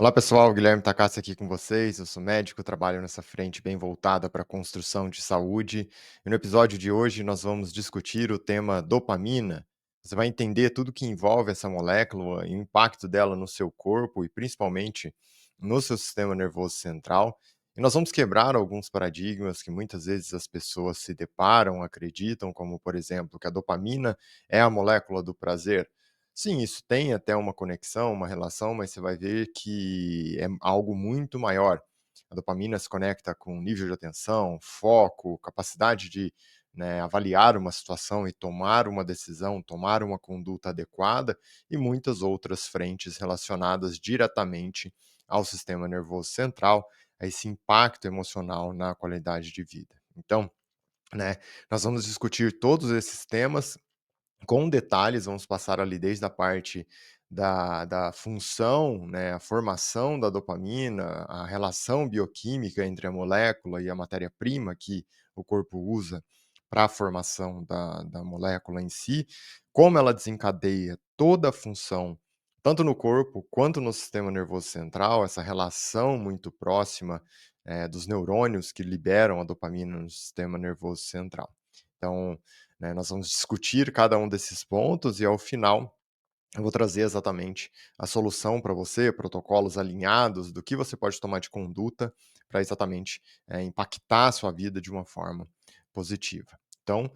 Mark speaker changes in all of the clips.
Speaker 1: Olá pessoal, Guilherme Takassi aqui com vocês. Eu sou médico, trabalho nessa frente bem voltada para a construção de saúde. E no episódio de hoje nós vamos discutir o tema dopamina. Você vai entender tudo que envolve essa molécula e o impacto dela no seu corpo e principalmente no seu sistema nervoso central. E nós vamos quebrar alguns paradigmas que muitas vezes as pessoas se deparam, acreditam, como por exemplo que a dopamina é a molécula do prazer. Sim, isso tem até uma conexão, uma relação, mas você vai ver que é algo muito maior. A dopamina se conecta com nível de atenção, foco, capacidade de, avaliar uma situação e tomar uma decisão, tomar uma conduta adequada e muitas outras frentes relacionadas diretamente ao sistema nervoso central, a esse impacto emocional na qualidade de vida. Então, né, nós vamos discutir todos esses temas com detalhes, vamos passar ali desde a parte da função, né, a formação da dopamina, a relação bioquímica entre a molécula e a matéria-prima que o corpo usa para a formação da molécula em si, como ela desencadeia toda a função, tanto no corpo quanto no sistema nervoso central, essa relação muito próxima, dos neurônios que liberam a dopamina no sistema nervoso central. Então, nós vamos discutir cada um desses pontos e ao final eu vou trazer exatamente a solução para você, protocolos alinhados do que você pode tomar de conduta para exatamente, impactar a sua vida de uma forma positiva. Então,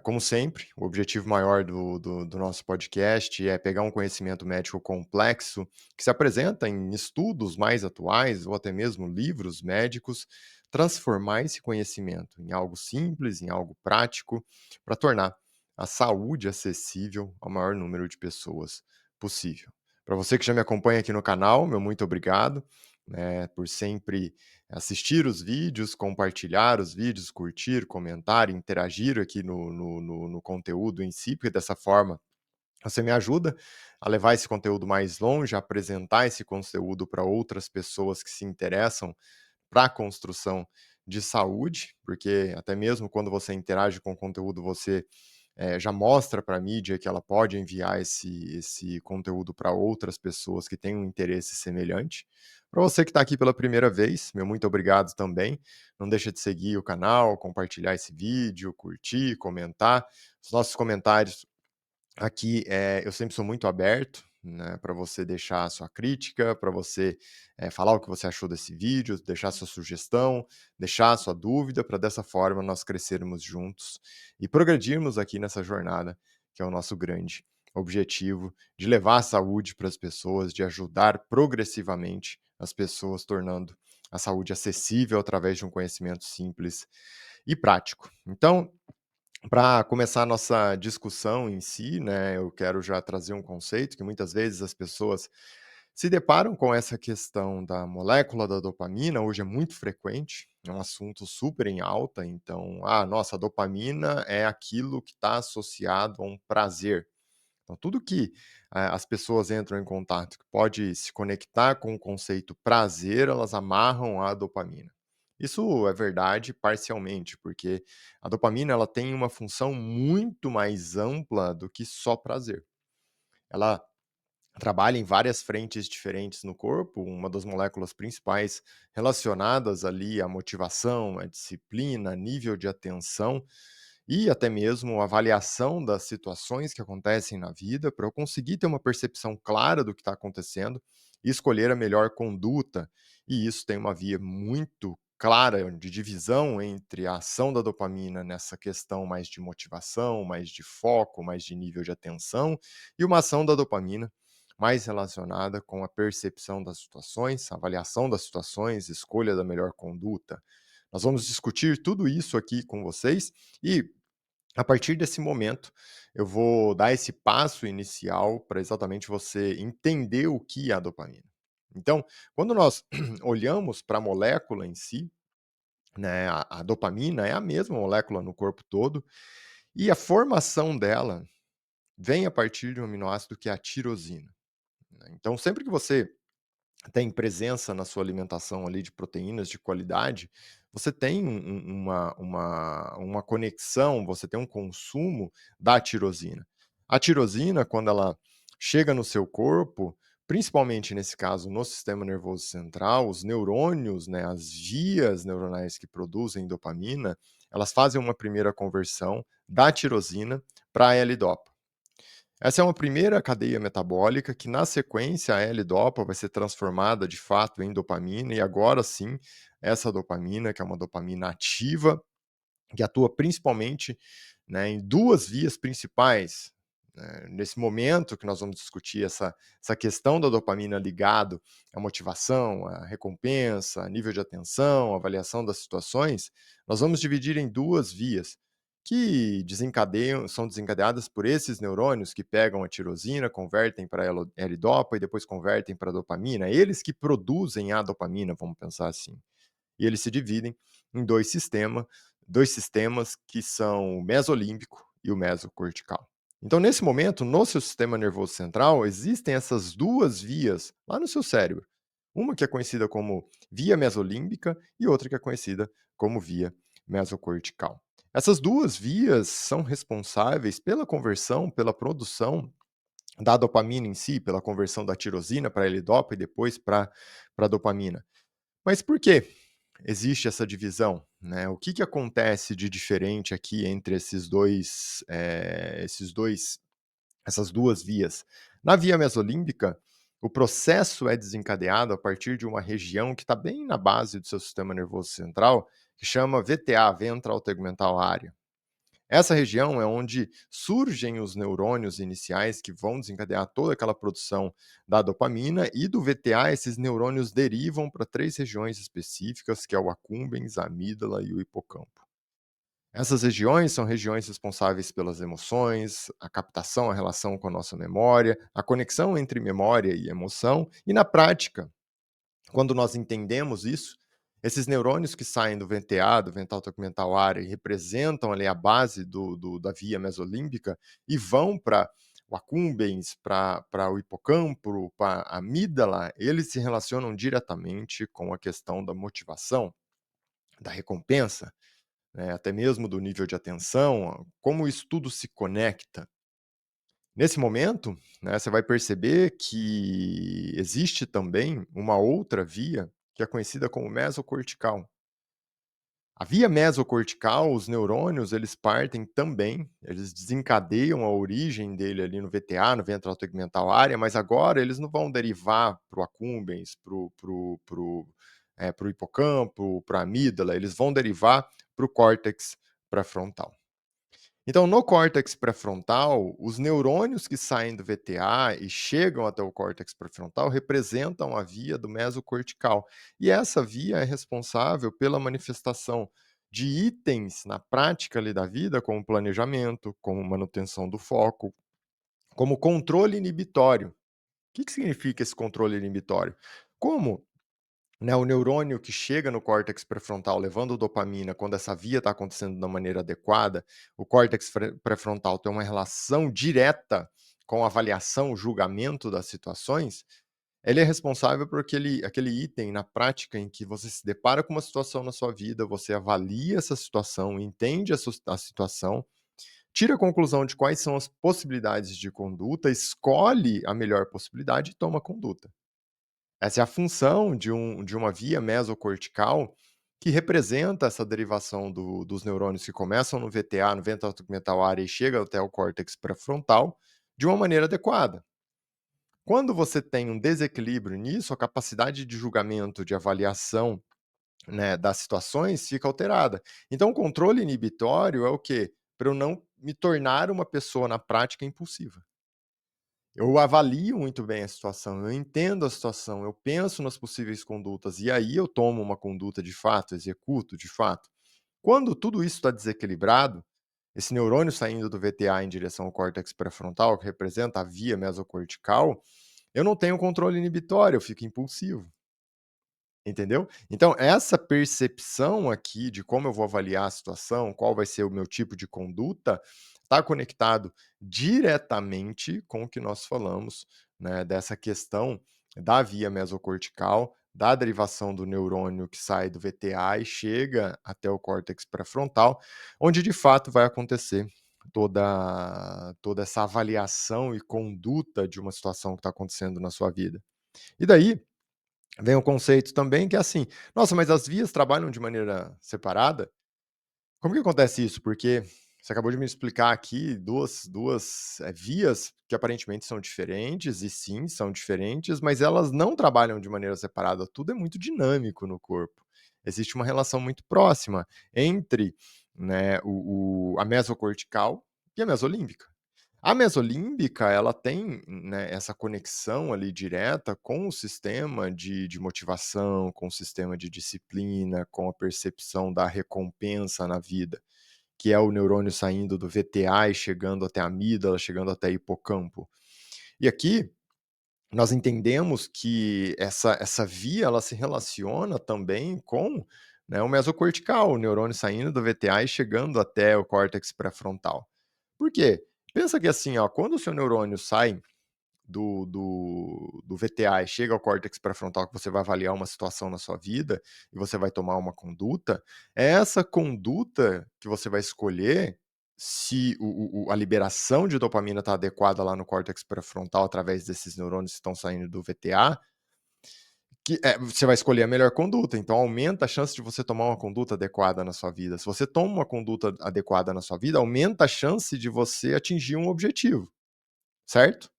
Speaker 1: como sempre, o objetivo maior do nosso podcast é pegar um conhecimento médico complexo que se apresenta em estudos mais atuais ou até mesmo livros médicos, transformar esse conhecimento em algo simples, em algo prático, para tornar a saúde acessível ao maior número de pessoas possível. Para você que já me acompanha aqui no canal, meu muito obrigado, por sempre assistir os vídeos, compartilhar os vídeos, curtir, comentar, interagir aqui no conteúdo em si, porque dessa forma você me ajuda a levar esse conteúdo mais longe, a apresentar esse conteúdo para outras pessoas que se interessam para a construção de saúde, porque até mesmo quando você interage com o conteúdo, você já mostra para a mídia que ela pode enviar esse conteúdo para outras pessoas que têm um interesse semelhante. Para você que está aqui pela primeira vez, meu muito obrigado também. Não deixa de seguir o canal, compartilhar esse vídeo, curtir, comentar. Os nossos comentários aqui, eu sempre sou muito aberto, né, para você deixar a sua crítica, para você, falar o que você achou desse vídeo, deixar a sua sugestão, deixar a sua dúvida, para dessa forma nós crescermos juntos e progredirmos aqui nessa jornada, que é o nosso grande objetivo de levar a saúde para as pessoas, de ajudar progressivamente as pessoas, tornando a saúde acessível através de um conhecimento simples e prático. Então, para começar a nossa discussão em si, eu quero já trazer um conceito que muitas vezes as pessoas se deparam com essa questão da molécula da dopamina, hoje é muito frequente, é um assunto super em alta, então, nossa, a dopamina é aquilo que está associado a um prazer. Então, tudo que as pessoas entram em contato que pode se conectar com o conceito prazer, elas amarram a dopamina. Isso é verdade parcialmente, porque a dopamina ela tem uma função muito mais ampla do que só prazer. Ela trabalha em várias frentes diferentes no corpo, uma das moléculas principais relacionadas ali à motivação, à disciplina, nível de atenção e até mesmo avaliação das situações que acontecem na vida, para eu conseguir ter uma percepção clara do que está acontecendo e escolher a melhor conduta. E isso tem uma via muito clara de divisão entre a ação da dopamina nessa questão mais de motivação, mais de foco, mais de nível de atenção, e uma ação da dopamina mais relacionada com a percepção das situações, avaliação das situações, escolha da melhor conduta. Nós vamos discutir tudo isso aqui com vocês e a partir desse momento, eu vou dar esse passo inicial para exatamente você entender o que é a dopamina. Então, quando nós olhamos para a molécula em si, a dopamina é a mesma molécula no corpo todo, e a formação dela vem a partir de um aminoácido que é a tirosina. Então, sempre que você tem presença na sua alimentação ali de proteínas de qualidade, você tem uma conexão, você tem um consumo da tirosina. A tirosina, quando ela chega no seu corpo, principalmente nesse caso no sistema nervoso central, os neurônios, né, as vias neuronais que produzem dopamina, elas fazem uma primeira conversão da tirosina para a L-dopa. Essa é uma primeira cadeia metabólica que, na sequência, a L-dopa vai ser transformada de fato em dopamina, e agora sim, essa dopamina, que é uma dopamina ativa, que atua principalmente, né, em duas vias principais. Nesse momento que nós vamos discutir essa questão da dopamina ligado à motivação, à recompensa, a nível de atenção, avaliação das situações, nós vamos dividir em duas vias que são desencadeadas por esses neurônios que pegam a tirosina, convertem para L-dopa e depois convertem para dopamina. Eles que produzem a dopamina, vamos pensar assim. E eles se dividem em dois sistemas que são o mesolímbico e o mesocortical. Então, nesse momento, no seu sistema nervoso central, existem essas duas vias lá no seu cérebro. Uma que é conhecida como via mesolímbica e outra que é conhecida como via mesocortical. Essas duas vias são responsáveis pela conversão, pela produção da dopamina em si, pela conversão da tirosina para L-dopa e depois para a dopamina. Mas por quê? Existe essa divisão, né? O que acontece de diferente aqui entre essas duas vias? Na via mesolímbica, o processo é desencadeado a partir de uma região que está bem na base do seu sistema nervoso central, que chama VTA, Ventral Tegmental Area. Essa região é onde surgem os neurônios iniciais que vão desencadear toda aquela produção da dopamina, e do VTA esses neurônios derivam para três regiões específicas, que é o accumbens, a amígdala e o hipocampo. Essas regiões são regiões responsáveis pelas emoções, a captação, a relação com a nossa memória, a conexão entre memória e emoção, e na prática, quando nós entendemos isso, esses neurônios que saem do VTA, do ventral tegmental area, e representam ali a base da via mesolímbica e vão para o accumbens, para o hipocampo, para a amígdala, eles se relacionam diretamente com a questão da motivação, da recompensa, né, até mesmo do nível de atenção, como isso tudo se conecta. Nesse momento, né, você vai perceber que existe também uma outra via que é conhecida como mesocortical. A via mesocortical, os neurônios, eles partem também, eles desencadeiam a origem dele ali no VTA, no ventral tegmental area, mas agora eles não vão derivar para o accumbens, para o hipocampo, para a amígdala, eles vão derivar para o córtex pré-frontal. Então, no córtex pré-frontal, os neurônios que saem do VTA e chegam até o córtex pré-frontal representam a via do mesocortical. E essa via é responsável pela manifestação de itens na prática ali da vida, como planejamento, como manutenção do foco, como controle inibitório. O que significa esse controle inibitório? Como, né, o neurônio que chega no córtex pré-frontal levando dopamina, quando essa via está acontecendo da maneira adequada, o córtex pré-frontal tem uma relação direta com a avaliação, o julgamento das situações. Ele é responsável por aquele item na prática em que você se depara com uma situação na sua vida, você avalia essa situação, entende a situação, tira a conclusão de quais são as possibilidades de conduta, escolhe a melhor possibilidade e toma conduta. Essa é a função de uma via mesocortical que representa essa derivação dos neurônios que começam no VTA, no ventral tegmental area, e chegam até o córtex pré-frontal de uma maneira adequada. Quando você tem um desequilíbrio nisso, a capacidade de julgamento, de avaliação, né, das situações fica alterada. Então, o controle inibitório é o quê? Para eu não me tornar uma pessoa na prática impulsiva. Eu avalio muito bem a situação, eu entendo a situação, eu penso nas possíveis condutas e aí eu tomo uma conduta de fato, executo de fato. Quando tudo isso está desequilibrado, esse neurônio saindo do VTA em direção ao córtex pré-frontal, que representa a via mesocortical, eu não tenho controle inibitório, eu fico impulsivo. Entendeu? Então, essa percepção aqui de como eu vou avaliar a situação, qual vai ser o meu tipo de conduta, está conectado diretamente com o que nós falamos, né, dessa questão da via mesocortical, da derivação do neurônio que sai do VTA e chega até o córtex pré-frontal, onde de fato vai acontecer toda essa avaliação e conduta de uma situação que está acontecendo na sua vida. E daí vem o conceito também que é assim: "Nossa, mas as vias trabalham de maneira separada?" Como que acontece isso? Porque você acabou de me explicar aqui duas vias que aparentemente são diferentes, e sim, são diferentes, mas elas não trabalham de maneira separada, tudo é muito dinâmico no corpo. Existe uma relação muito próxima entre, né, a mesocortical e a mesolímbica. A mesolímbica, ela tem, né, essa conexão ali direta com o sistema de motivação, com o sistema de disciplina, com a percepção da recompensa na vida, que é o neurônio saindo do VTA e chegando até a amígdala, chegando até hipocampo. E aqui nós entendemos que essa via ela se relaciona também com, né, o mesocortical, o neurônio saindo do VTA e chegando até o córtex pré-frontal. Por quê? Pensa que assim, ó, quando o seu neurônio sai do VTA e chega ao córtex pré-frontal, que você vai avaliar uma situação na sua vida e você vai tomar uma conduta, é essa conduta que você vai escolher se a liberação de dopamina está adequada lá no córtex pré-frontal através desses neurônios que estão saindo do VTA, você vai escolher a melhor conduta. Então aumenta a chance de você tomar uma conduta adequada na sua vida. Se você toma uma conduta adequada na sua vida, aumenta a chance de você atingir um objetivo, certo?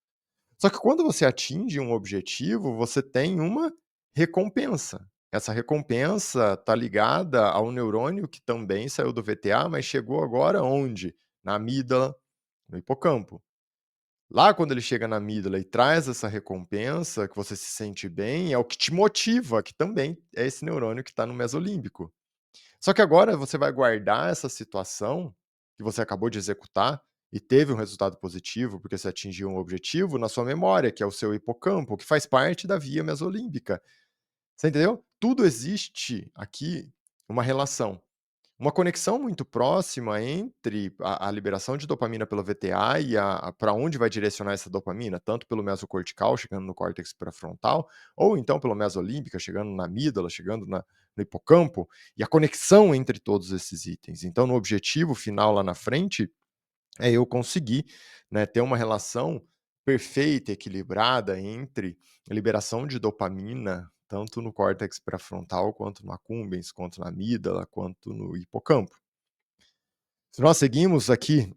Speaker 1: Só que quando você atinge um objetivo, você tem uma recompensa. Essa recompensa está ligada ao neurônio que também saiu do VTA, mas chegou agora onde? Na amígdala, no hipocampo. Lá, quando ele chega na amígdala e traz essa recompensa, que você se sente bem, é o que te motiva, que também é esse neurônio que está no mesolímbico. Só que agora você vai guardar essa situação que você acabou de executar e teve um resultado positivo, porque você atingiu um objetivo na sua memória, que é o seu hipocampo, que faz parte da via mesolímbica. Você entendeu? Tudo existe aqui uma relação. Uma conexão muito próxima entre a liberação de dopamina pelo VTA e para onde vai direcionar essa dopamina, tanto pelo mesocortical, chegando no córtex pré-frontal, ou então pelo mesolímbica, chegando na amígdala, chegando no hipocampo, e a conexão entre todos esses itens. Então, no objetivo final lá na frente, é eu conseguir, né, ter uma relação perfeita, equilibrada entre a liberação de dopamina, tanto no córtex pré-frontal, quanto no accumbens, quanto na amígdala, quanto no hipocampo. Se nós seguimos aqui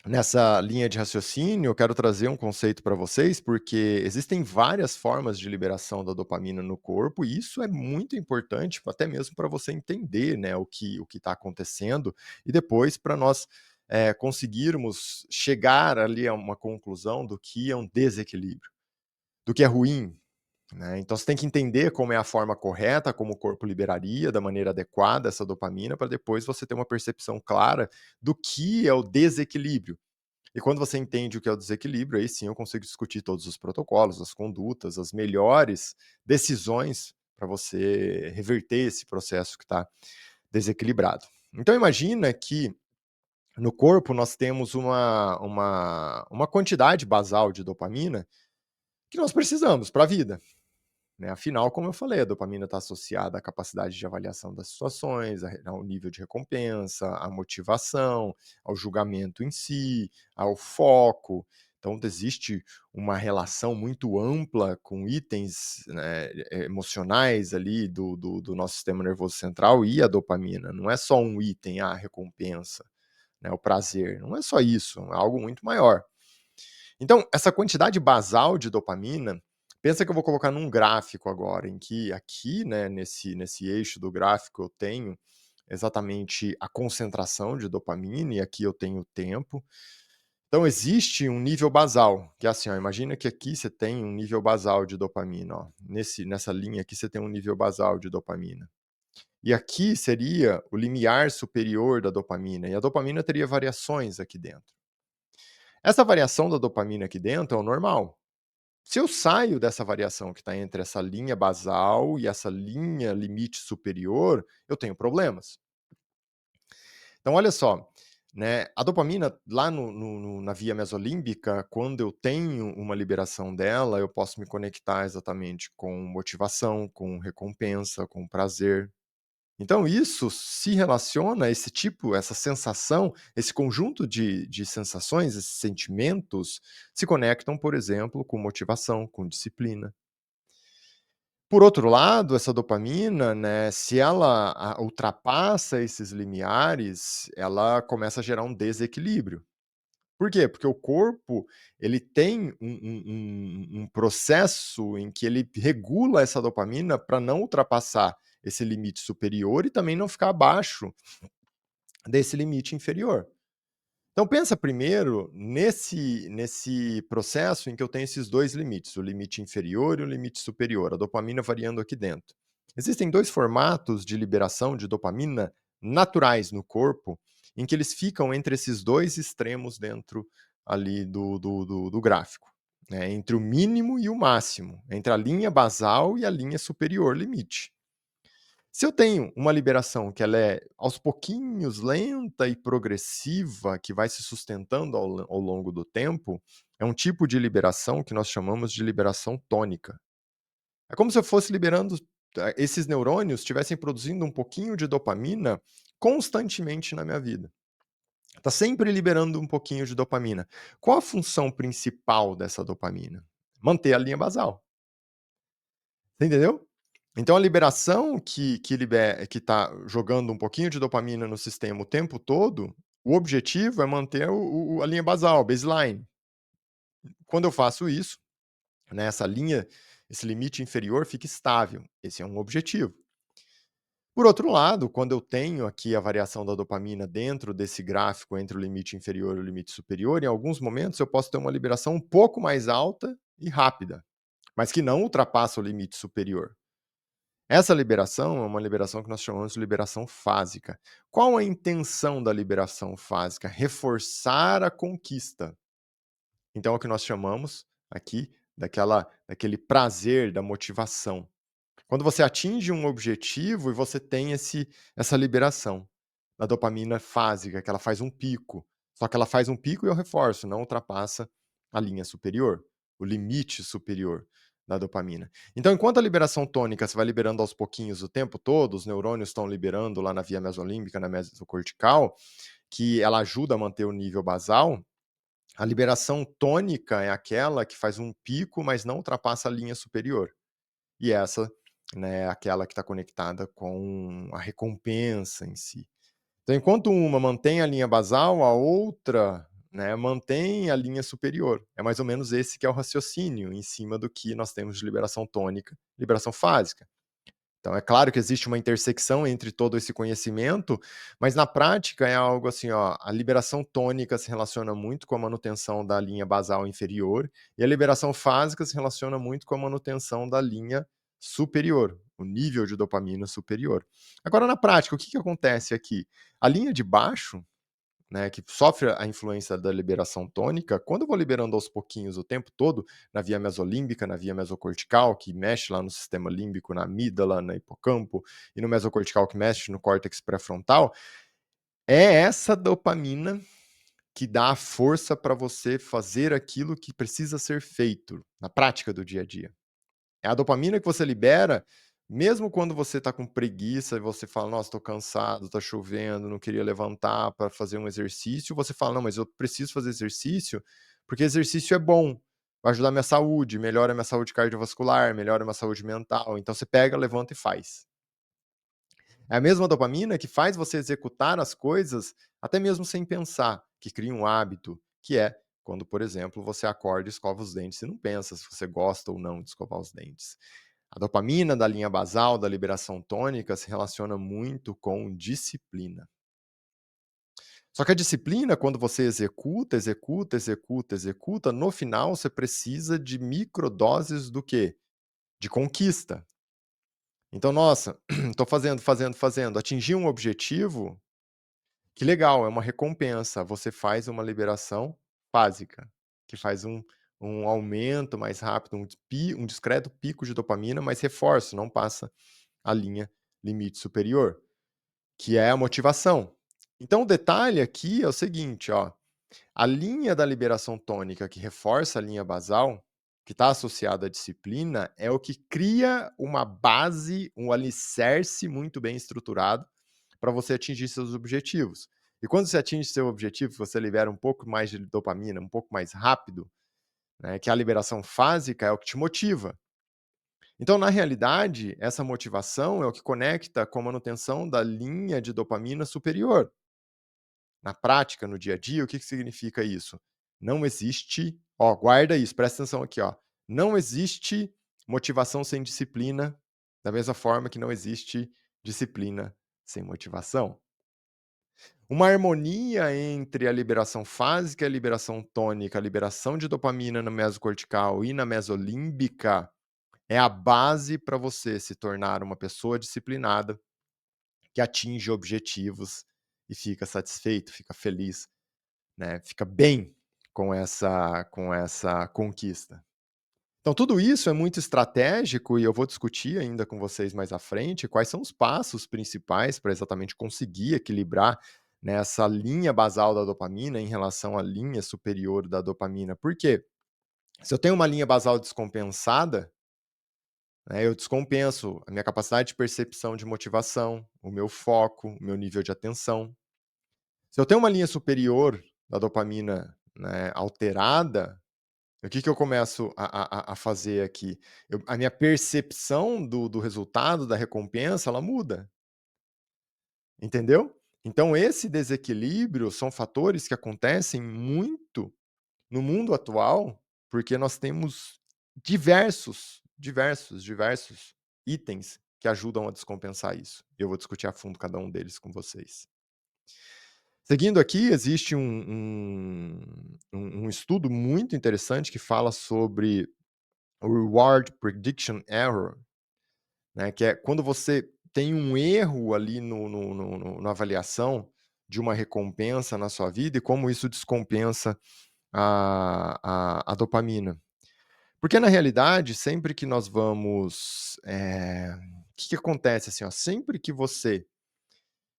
Speaker 1: nessa linha de raciocínio, eu quero trazer um conceito para vocês, porque existem várias formas de liberação da dopamina no corpo, e isso é muito importante, até mesmo para você entender, né, o que está acontecendo, e depois para nós conseguirmos chegar ali a uma conclusão do que é um desequilíbrio, do que é ruim. Né? Então você tem que entender como é a forma correta, como o corpo liberaria da maneira adequada essa dopamina, para depois você ter uma percepção clara do que é o desequilíbrio. E quando você entende o que é o desequilíbrio, aí sim eu consigo discutir todos os protocolos, as condutas, as melhores decisões para você reverter esse processo que está desequilibrado. Então imagina que no corpo nós temos uma quantidade basal de dopamina que nós precisamos para a vida. Né? Afinal, como eu falei, a dopamina está associada à capacidade de avaliação das situações, ao nível de recompensa, à motivação, ao julgamento em si, ao foco. Então, existe uma relação muito ampla com itens, né, emocionais ali do nosso sistema nervoso central e a dopamina. Não é só um item, a recompensa, né, o prazer. Não é só isso, é algo muito maior. Então, essa quantidade basal de dopamina, pensa que eu vou colocar num gráfico agora, em que aqui, né, nesse eixo do gráfico eu tenho exatamente a concentração de dopamina e aqui eu tenho o tempo. Então existe um nível basal, que é assim, ó, imagina que aqui você tem um nível basal de dopamina, ó, nessa linha aqui você tem um nível basal de dopamina. E aqui seria o limiar superior da dopamina, e a dopamina teria variações aqui dentro. Essa variação da dopamina aqui dentro é o normal. Se eu saio dessa variação que está entre essa linha basal e essa linha limite superior, eu tenho problemas. Então, olha só, né? A dopamina lá na via mesolímbica, quando eu tenho uma liberação dela, eu posso me conectar exatamente com motivação, com recompensa, com prazer. Então isso se relaciona, esse tipo, essa sensação, esse conjunto de sensações, esses sentimentos, se conectam, por exemplo, com motivação, com disciplina. Por outro lado, essa dopamina, né, se ela ultrapassa esses limiares, ela começa a gerar um desequilíbrio. Por quê? Porque o corpo, ele tem um processo em que ele regula essa dopamina para não ultrapassar esse limite superior e também não ficar abaixo desse limite inferior. Então pensa primeiro nesse processo em que eu tenho esses 2 limites, o limite inferior e o limite superior, a dopamina variando aqui dentro. Existem 2 formatos de liberação de dopamina naturais no corpo, em que eles ficam entre esses 2 extremos dentro ali do gráfico, né, entre o mínimo e o máximo, entre a linha basal e a linha superior limite. Se eu tenho uma liberação que ela é aos pouquinhos, lenta e progressiva, que vai se sustentando ao longo do tempo, é um tipo de liberação que nós chamamos de liberação tônica. É como se eu fosse liberando, esses neurônios estivessem produzindo um pouquinho de dopamina constantemente na minha vida. Está sempre liberando um pouquinho de dopamina. Qual a função principal dessa dopamina? Manter a linha basal. Você entendeu? Então a liberação que está jogando um pouquinho de dopamina no sistema o tempo todo, o objetivo é manter a linha basal, baseline. Quando eu faço isso, né, essa linha, esse limite inferior fica estável. Esse é um objetivo. Por outro lado, quando eu tenho aqui a variação da dopamina dentro desse gráfico entre o limite inferior e o limite superior, em alguns momentos eu posso ter uma liberação um pouco mais alta e rápida, mas que não ultrapassa o limite superior. Essa liberação é uma liberação que nós chamamos de liberação fásica. Qual a intenção da liberação fásica? Reforçar a conquista. Então é o que nós chamamos aqui daquele prazer, da motivação. Quando você atinge um objetivo e você tem essa liberação da dopamina fásica, que ela faz um pico. Só que ela faz um pico e eu reforço, não ultrapassa a linha superior, o limite superior da dopamina. Então, enquanto a liberação tônica você vai liberando aos pouquinhos o tempo todo, os neurônios estão liberando lá na via mesolímbica, na mesocortical, que ela ajuda a manter o nível basal, a liberação tônica é aquela que faz um pico, mas não ultrapassa a linha superior. E essa, né, é aquela que está conectada com a recompensa em si. Então, enquanto uma mantém a linha basal, a outra, né, mantém a linha superior. É mais ou menos esse que é o raciocínio em cima do que nós temos de liberação tônica, liberação fásica. Então, é claro que existe uma intersecção entre todo esse conhecimento, mas na prática é algo assim, ó, a liberação tônica se relaciona muito com a manutenção da linha basal inferior e a liberação fásica se relaciona muito com a manutenção da linha superior, o nível de dopamina superior. Agora, na prática, o que acontece aqui? A linha de baixo, né, que sofre a influência da liberação tônica, quando eu vou liberando aos pouquinhos o tempo todo, na via mesolímbica, na via mesocortical, que mexe lá no sistema límbico, na amígdala, no hipocampo, e no mesocortical, que mexe no córtex pré-frontal, é essa dopamina que dá a força para você fazer aquilo que precisa ser feito na prática do dia a dia. É a dopamina que você libera, mesmo quando você está com preguiça e você fala: "Nossa, estou cansado, está chovendo, não queria levantar para fazer um exercício", você fala: "Não, mas eu preciso fazer exercício, porque exercício é bom, vai ajudar minha saúde, melhora minha saúde cardiovascular, melhora minha saúde mental", então você pega, levanta e faz. É a mesma dopamina que faz você executar as coisas, até mesmo sem pensar, que cria um hábito, que é quando, por exemplo, você acorda e escova os dentes e não pensa se você gosta ou não de escovar os dentes. A dopamina da linha basal, da liberação tônica, se relaciona muito com disciplina. Só que a disciplina, quando você executa, executa, executa, executa, no final você precisa de microdoses do quê? De conquista. Então, nossa, estou fazendo, fazendo, fazendo, atingi um objetivo, que legal, é uma recompensa. Você faz uma liberação básica, que faz um aumento mais rápido, um discreto pico de dopamina, mas reforço, não passa a linha limite superior, que é a motivação. Então o detalhe aqui é o seguinte, ó, a linha da liberação tônica que reforça a linha basal, que está associado à disciplina, é o que cria uma base, um alicerce muito bem estruturado para você atingir seus objetivos. E quando você atinge seu objetivo, você libera um pouco mais de dopamina, um pouco mais rápido, né, que a liberação fásica é o que te motiva. Então, na realidade, essa motivação é o que conecta com a manutenção da linha de dopamina superior. Na prática, no dia a dia, o que significa isso? Não existe, ó, guarda isso, presta atenção aqui, ó. Não existe motivação sem disciplina, da mesma forma que não existe disciplina sem motivação. Uma harmonia entre a liberação fásica e a liberação tônica, a liberação de dopamina na mesocortical e na mesolímbica, é a base para você se tornar uma pessoa disciplinada, que atinge objetivos e fica satisfeito, fica feliz, né, fica bem com essa conquista. Então tudo isso é muito estratégico e eu vou discutir ainda com vocês mais à frente quais são os passos principais para exatamente conseguir equilibrar, né, essa linha basal da dopamina em relação à linha superior da dopamina. Por quê? Se eu tenho uma linha basal descompensada, né, eu descompenso a minha capacidade de percepção de motivação, o meu foco, o meu nível de atenção. Se eu tenho uma linha superior da dopamina, né, alterada, o que eu começo a fazer aqui? A minha percepção do resultado, da recompensa, ela muda, entendeu? Então esse desequilíbrio são fatores que acontecem muito no mundo atual, porque nós temos diversos itens que ajudam a descompensar isso. Eu vou discutir a fundo cada um deles com vocês. Seguindo aqui, existe um estudo muito interessante que fala sobre o Reward Prediction Error, né, que é quando você tem um erro ali na avaliação de uma recompensa na sua vida e como isso descompensa a dopamina. Porque na realidade, sempre que nós vamos, o que acontece assim, ó, sempre que você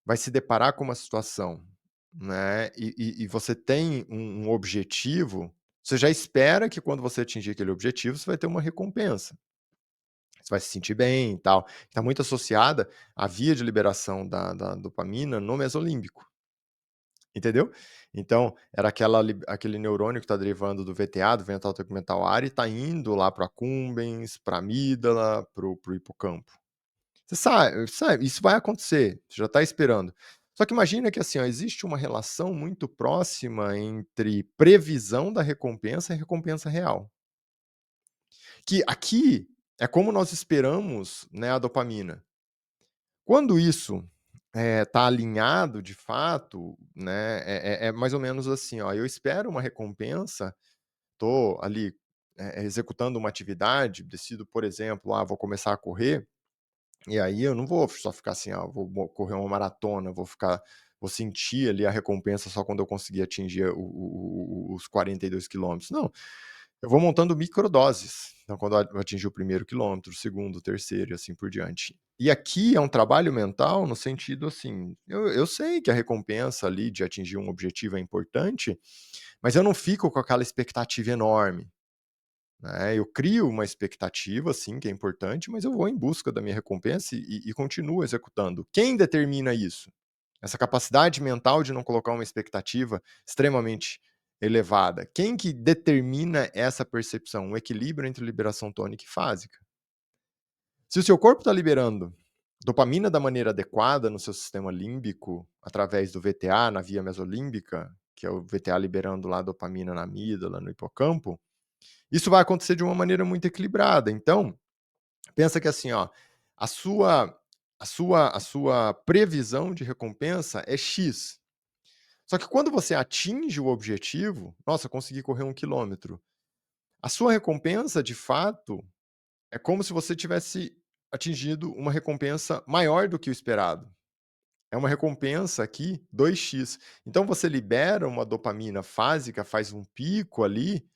Speaker 1: vai se deparar com uma situação, né, e você tem um objetivo, você já espera que quando você atingir aquele objetivo, você vai ter uma recompensa. Você vai se sentir bem e tal. Está muito associada à via de liberação da dopamina no mesolímbico, entendeu? Então, era aquele neurônio que está derivando do VTA, do ventral tegmental área, e está indo lá para accumbens, para amígdala, para o hipocampo. Você sabe, isso vai acontecer, você já está esperando. Só que imagina que assim, ó, existe uma relação muito próxima entre previsão da recompensa e recompensa real. Que aqui é como nós esperamos, né, a dopamina. Quando isso está alinhado de fato, né, é mais ou menos assim, ó, eu espero uma recompensa, estou ali executando uma atividade, decido, por exemplo, vou começar a correr, e aí eu não vou só ficar assim, vou correr uma maratona, vou sentir ali a recompensa só quando eu conseguir atingir os 42 quilômetros. Não, eu vou montando microdoses. Então, quando eu atingir o primeiro quilômetro, o segundo, o terceiro e assim por diante. E aqui é um trabalho mental no sentido assim, eu sei que a recompensa ali de atingir um objetivo é importante, mas eu não fico com aquela expectativa enorme, né? Eu crio uma expectativa, sim, que é importante, mas eu vou em busca da minha recompensa e continuo executando. Quem determina isso? Essa capacidade mental de não colocar uma expectativa extremamente elevada. Quem que determina essa percepção? Um equilíbrio entre liberação tônica e fásica. Se o seu corpo está liberando dopamina da maneira adequada no seu sistema límbico, através do VTA na via mesolímbica, que é o VTA liberando lá dopamina na amígdala, no hipocampo, isso vai acontecer de uma maneira muito equilibrada. Então, pensa que assim, ó, a sua a sua previsão de recompensa é X. Só que quando você atinge o objetivo, nossa, consegui correr 1 quilômetro. A sua recompensa, de fato, é como se você tivesse atingido uma recompensa maior do que o esperado. É uma recompensa aqui 2x. Então você libera uma dopamina fásica, faz um pico ali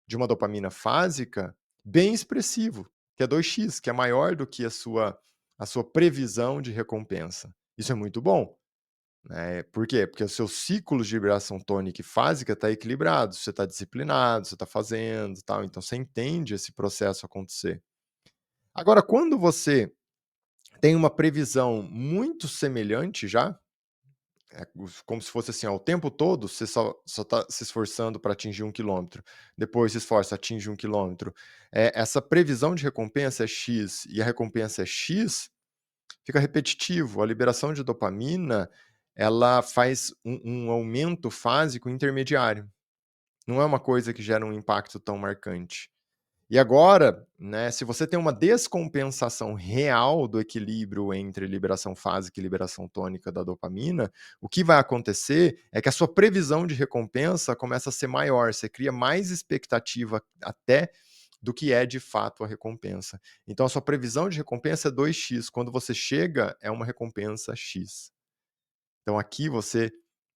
Speaker 1: de uma dopamina fásica bem expressivo, que é 2x, que é maior do que a sua previsão de recompensa. Isso é muito bom, né. Por quê? Porque o seu ciclo de liberação tônica e fásica está equilibrado, você está disciplinado, você está fazendo, tal, então você entende esse processo acontecer. Agora, quando você tem uma previsão muito semelhante já, como se fosse assim, ó, o tempo todo você só tá se esforçando para atingir 1 quilômetro, depois se esforça, atinge 1 quilômetro. Essa previsão de recompensa é X e a recompensa é X, fica repetitivo. A liberação de dopamina, ela faz um aumento fásico intermediário, não é uma coisa que gera um impacto tão marcante. E agora, né, se você tem uma descompensação real do equilíbrio entre liberação fásica e liberação tônica da dopamina, o que vai acontecer é que a sua previsão de recompensa começa a ser maior, você cria mais expectativa até do que é de fato a recompensa. Então a sua previsão de recompensa é 2x, quando você chega é uma recompensa X. Então aqui você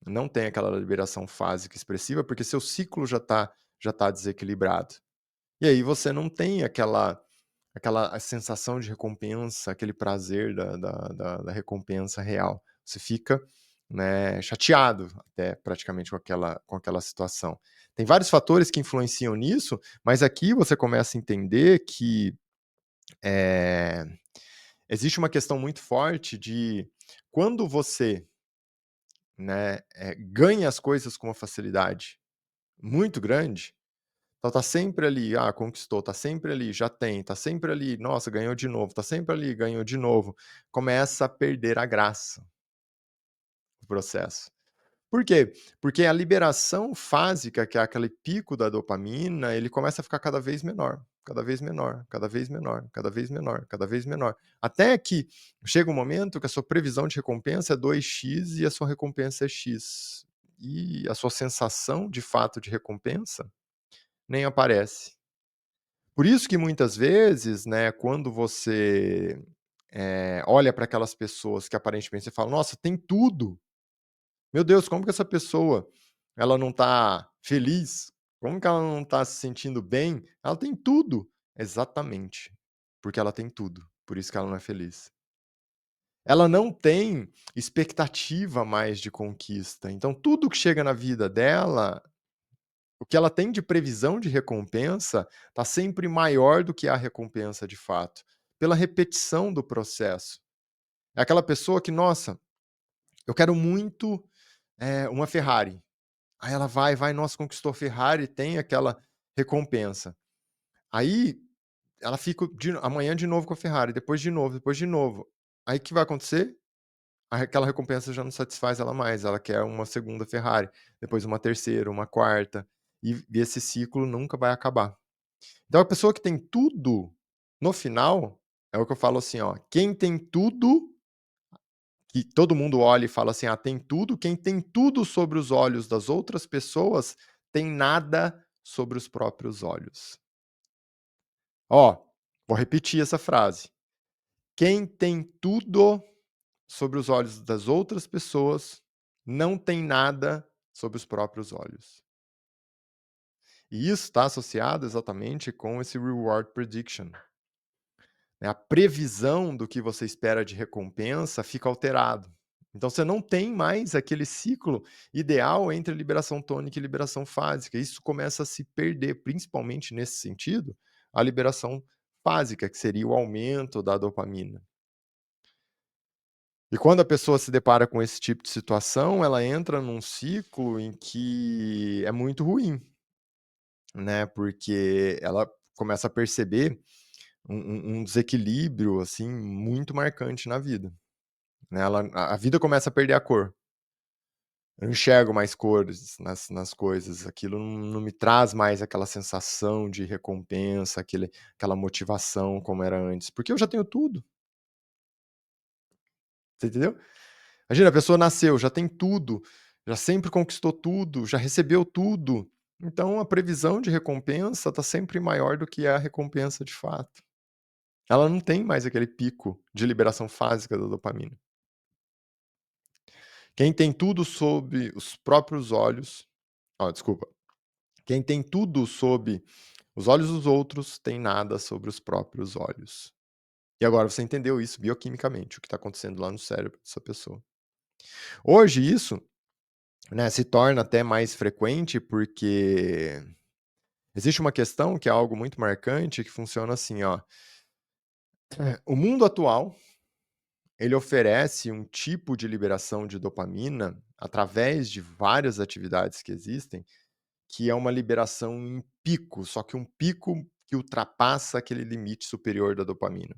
Speaker 1: não tem aquela liberação fásica expressiva, porque seu ciclo já tá desequilibrado. E aí você não tem aquela sensação de recompensa, aquele prazer da recompensa real. Você fica, né, chateado até praticamente com aquela situação. Tem vários fatores que influenciam nisso, mas aqui você começa a entender que, eh, existe uma questão muito forte de quando você, né, ganha as coisas com uma facilidade muito grande. Então tá sempre ali, conquistou, tá sempre ali, já tem, tá sempre ali, nossa, ganhou de novo, tá sempre ali, ganhou de novo. Começa a perder a graça o processo. Por quê? Porque a liberação fásica, que é aquele pico da dopamina, ele começa a ficar cada vez menor, cada vez menor, cada vez menor, cada vez menor, cada vez menor. Até que chega um momento que a sua previsão de recompensa é 2x e a sua recompensa é X. E a sua sensação de fato de recompensa nem aparece. Por isso que muitas vezes, né, quando você, olha para aquelas pessoas que aparentemente você fala: "Nossa, tem tudo. Meu Deus, como que essa pessoa, ela não tá feliz? Como que ela não tá se sentindo bem? Ela tem tudo". Exatamente, porque ela tem tudo, por isso que ela não é feliz. Ela não tem expectativa mais de conquista, então tudo que chega na vida dela, o que ela tem de previsão de recompensa está sempre maior do que a recompensa de fato, pela repetição do processo. É aquela pessoa que: "Nossa, eu quero muito, uma Ferrari". Aí ela vai, nossa, conquistou a Ferrari, tem aquela recompensa. Aí ela fica amanhã de novo com a Ferrari, depois de novo, depois de novo. Aí o que vai acontecer? Aquela recompensa já não satisfaz ela mais, ela quer uma segunda Ferrari, depois uma terceira, uma quarta, e esse ciclo nunca vai acabar. Então a pessoa que tem tudo, no final, é o que eu falo assim, ó, quem tem tudo, que todo mundo olha e fala assim: "Ah, tem tudo", quem tem tudo sobre os olhos das outras pessoas, tem nada sobre os próprios olhos. Ó, vou repetir essa frase: quem tem tudo sobre os olhos das outras pessoas, não tem nada sobre os próprios olhos. E isso está associado exatamente com esse reward prediction, né, a previsão do que você espera de recompensa fica alterado. Então você não tem mais aquele ciclo ideal entre liberação tônica e liberação fásica. Isso começa a se perder, principalmente nesse sentido, a liberação fásica, que seria o aumento da dopamina. E quando a pessoa se depara com esse tipo de situação, ela entra num ciclo em que é muito ruim, né, porque ela começa a perceber um desequilíbrio, assim, muito marcante na vida, né, a vida começa a perder a cor. Eu não enxergo mais cores nas coisas, aquilo não me traz mais aquela sensação de recompensa, aquela motivação como era antes, porque eu já tenho tudo, você entendeu? Imagina, a pessoa nasceu, já tem tudo, já sempre conquistou tudo, já recebeu tudo, então a previsão de recompensa está sempre maior do que a recompensa de fato. Ela não tem mais aquele pico de liberação fásica da dopamina. Quem tem tudo sob os próprios olhos, desculpa. Quem tem tudo sob os olhos dos outros, tem nada sobre os próprios olhos. E agora você entendeu isso bioquimicamente, o que está acontecendo lá no cérebro dessa pessoa. Hoje isso, né, se torna até mais frequente, porque existe uma questão que é algo muito marcante, que funciona assim, ó. O mundo atual, ele oferece um tipo de liberação de dopamina através de várias atividades que existem, que é uma liberação em pico, só que um pico que ultrapassa aquele limite superior da dopamina.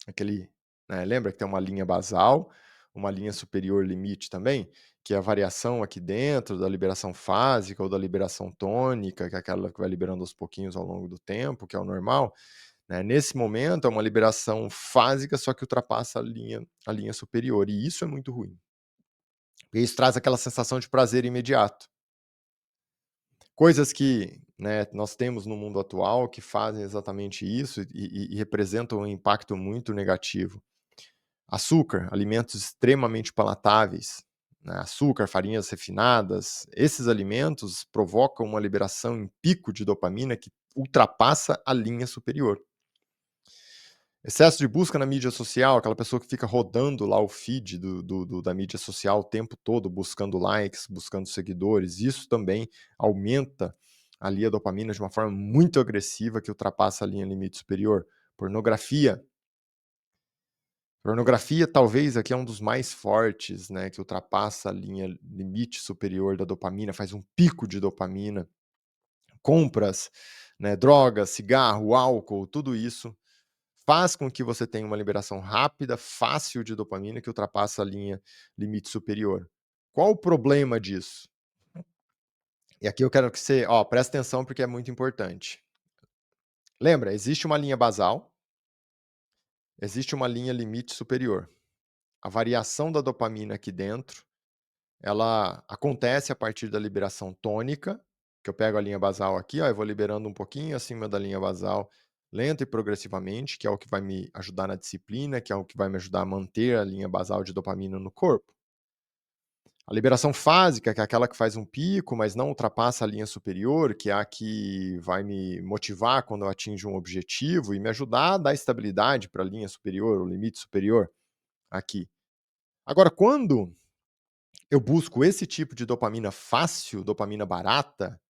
Speaker 1: Aquele, né, lembra que tem uma linha basal, uma linha superior limite também, que é a variação aqui dentro da liberação fásica ou da liberação tônica, que é aquela que vai liberando aos pouquinhos ao longo do tempo, que é o normal, né? Nesse momento é uma liberação fásica, só que ultrapassa a linha superior, e isso é muito ruim. E isso traz aquela sensação de prazer imediato. Coisas que, né, nós temos no mundo atual que fazem exatamente isso e representam um impacto muito negativo. Açúcar, alimentos extremamente palatáveis, né, açúcar, farinhas refinadas, esses alimentos provocam uma liberação em pico de dopamina que ultrapassa a linha superior. Excesso de busca na mídia social, aquela pessoa que fica rodando lá o feed da mídia social o tempo todo, buscando likes, buscando seguidores, isso também aumenta ali a dopamina de uma forma muito agressiva que ultrapassa a linha limite superior. Pornografia. Pornografia talvez aqui é um dos mais fortes, né, que ultrapassa a linha limite superior da dopamina, faz um pico de dopamina. Compras, né, drogas, cigarro, álcool, tudo isso faz com que você tenha uma liberação rápida, fácil de dopamina que ultrapassa a linha limite superior. Qual o problema disso? E aqui eu quero que você, ó, presta atenção porque é muito importante. Lembra, existe uma linha basal, existe uma linha limite superior. A variação da dopamina aqui dentro, ela acontece a partir da liberação tônica, que eu pego a linha basal aqui, ó, eu vou liberando um pouquinho acima da linha basal, lenta e progressivamente, que é o que vai me ajudar na disciplina, que é o que vai me ajudar a manter a linha basal de dopamina no corpo. A liberação fásica, que é aquela que faz um pico, mas não ultrapassa a linha superior, que é a que vai me motivar quando eu atinjo um objetivo e me ajudar a dar estabilidade para a linha superior, o limite superior aqui. Agora, quando eu busco esse tipo de dopamina fácil, dopamina barata,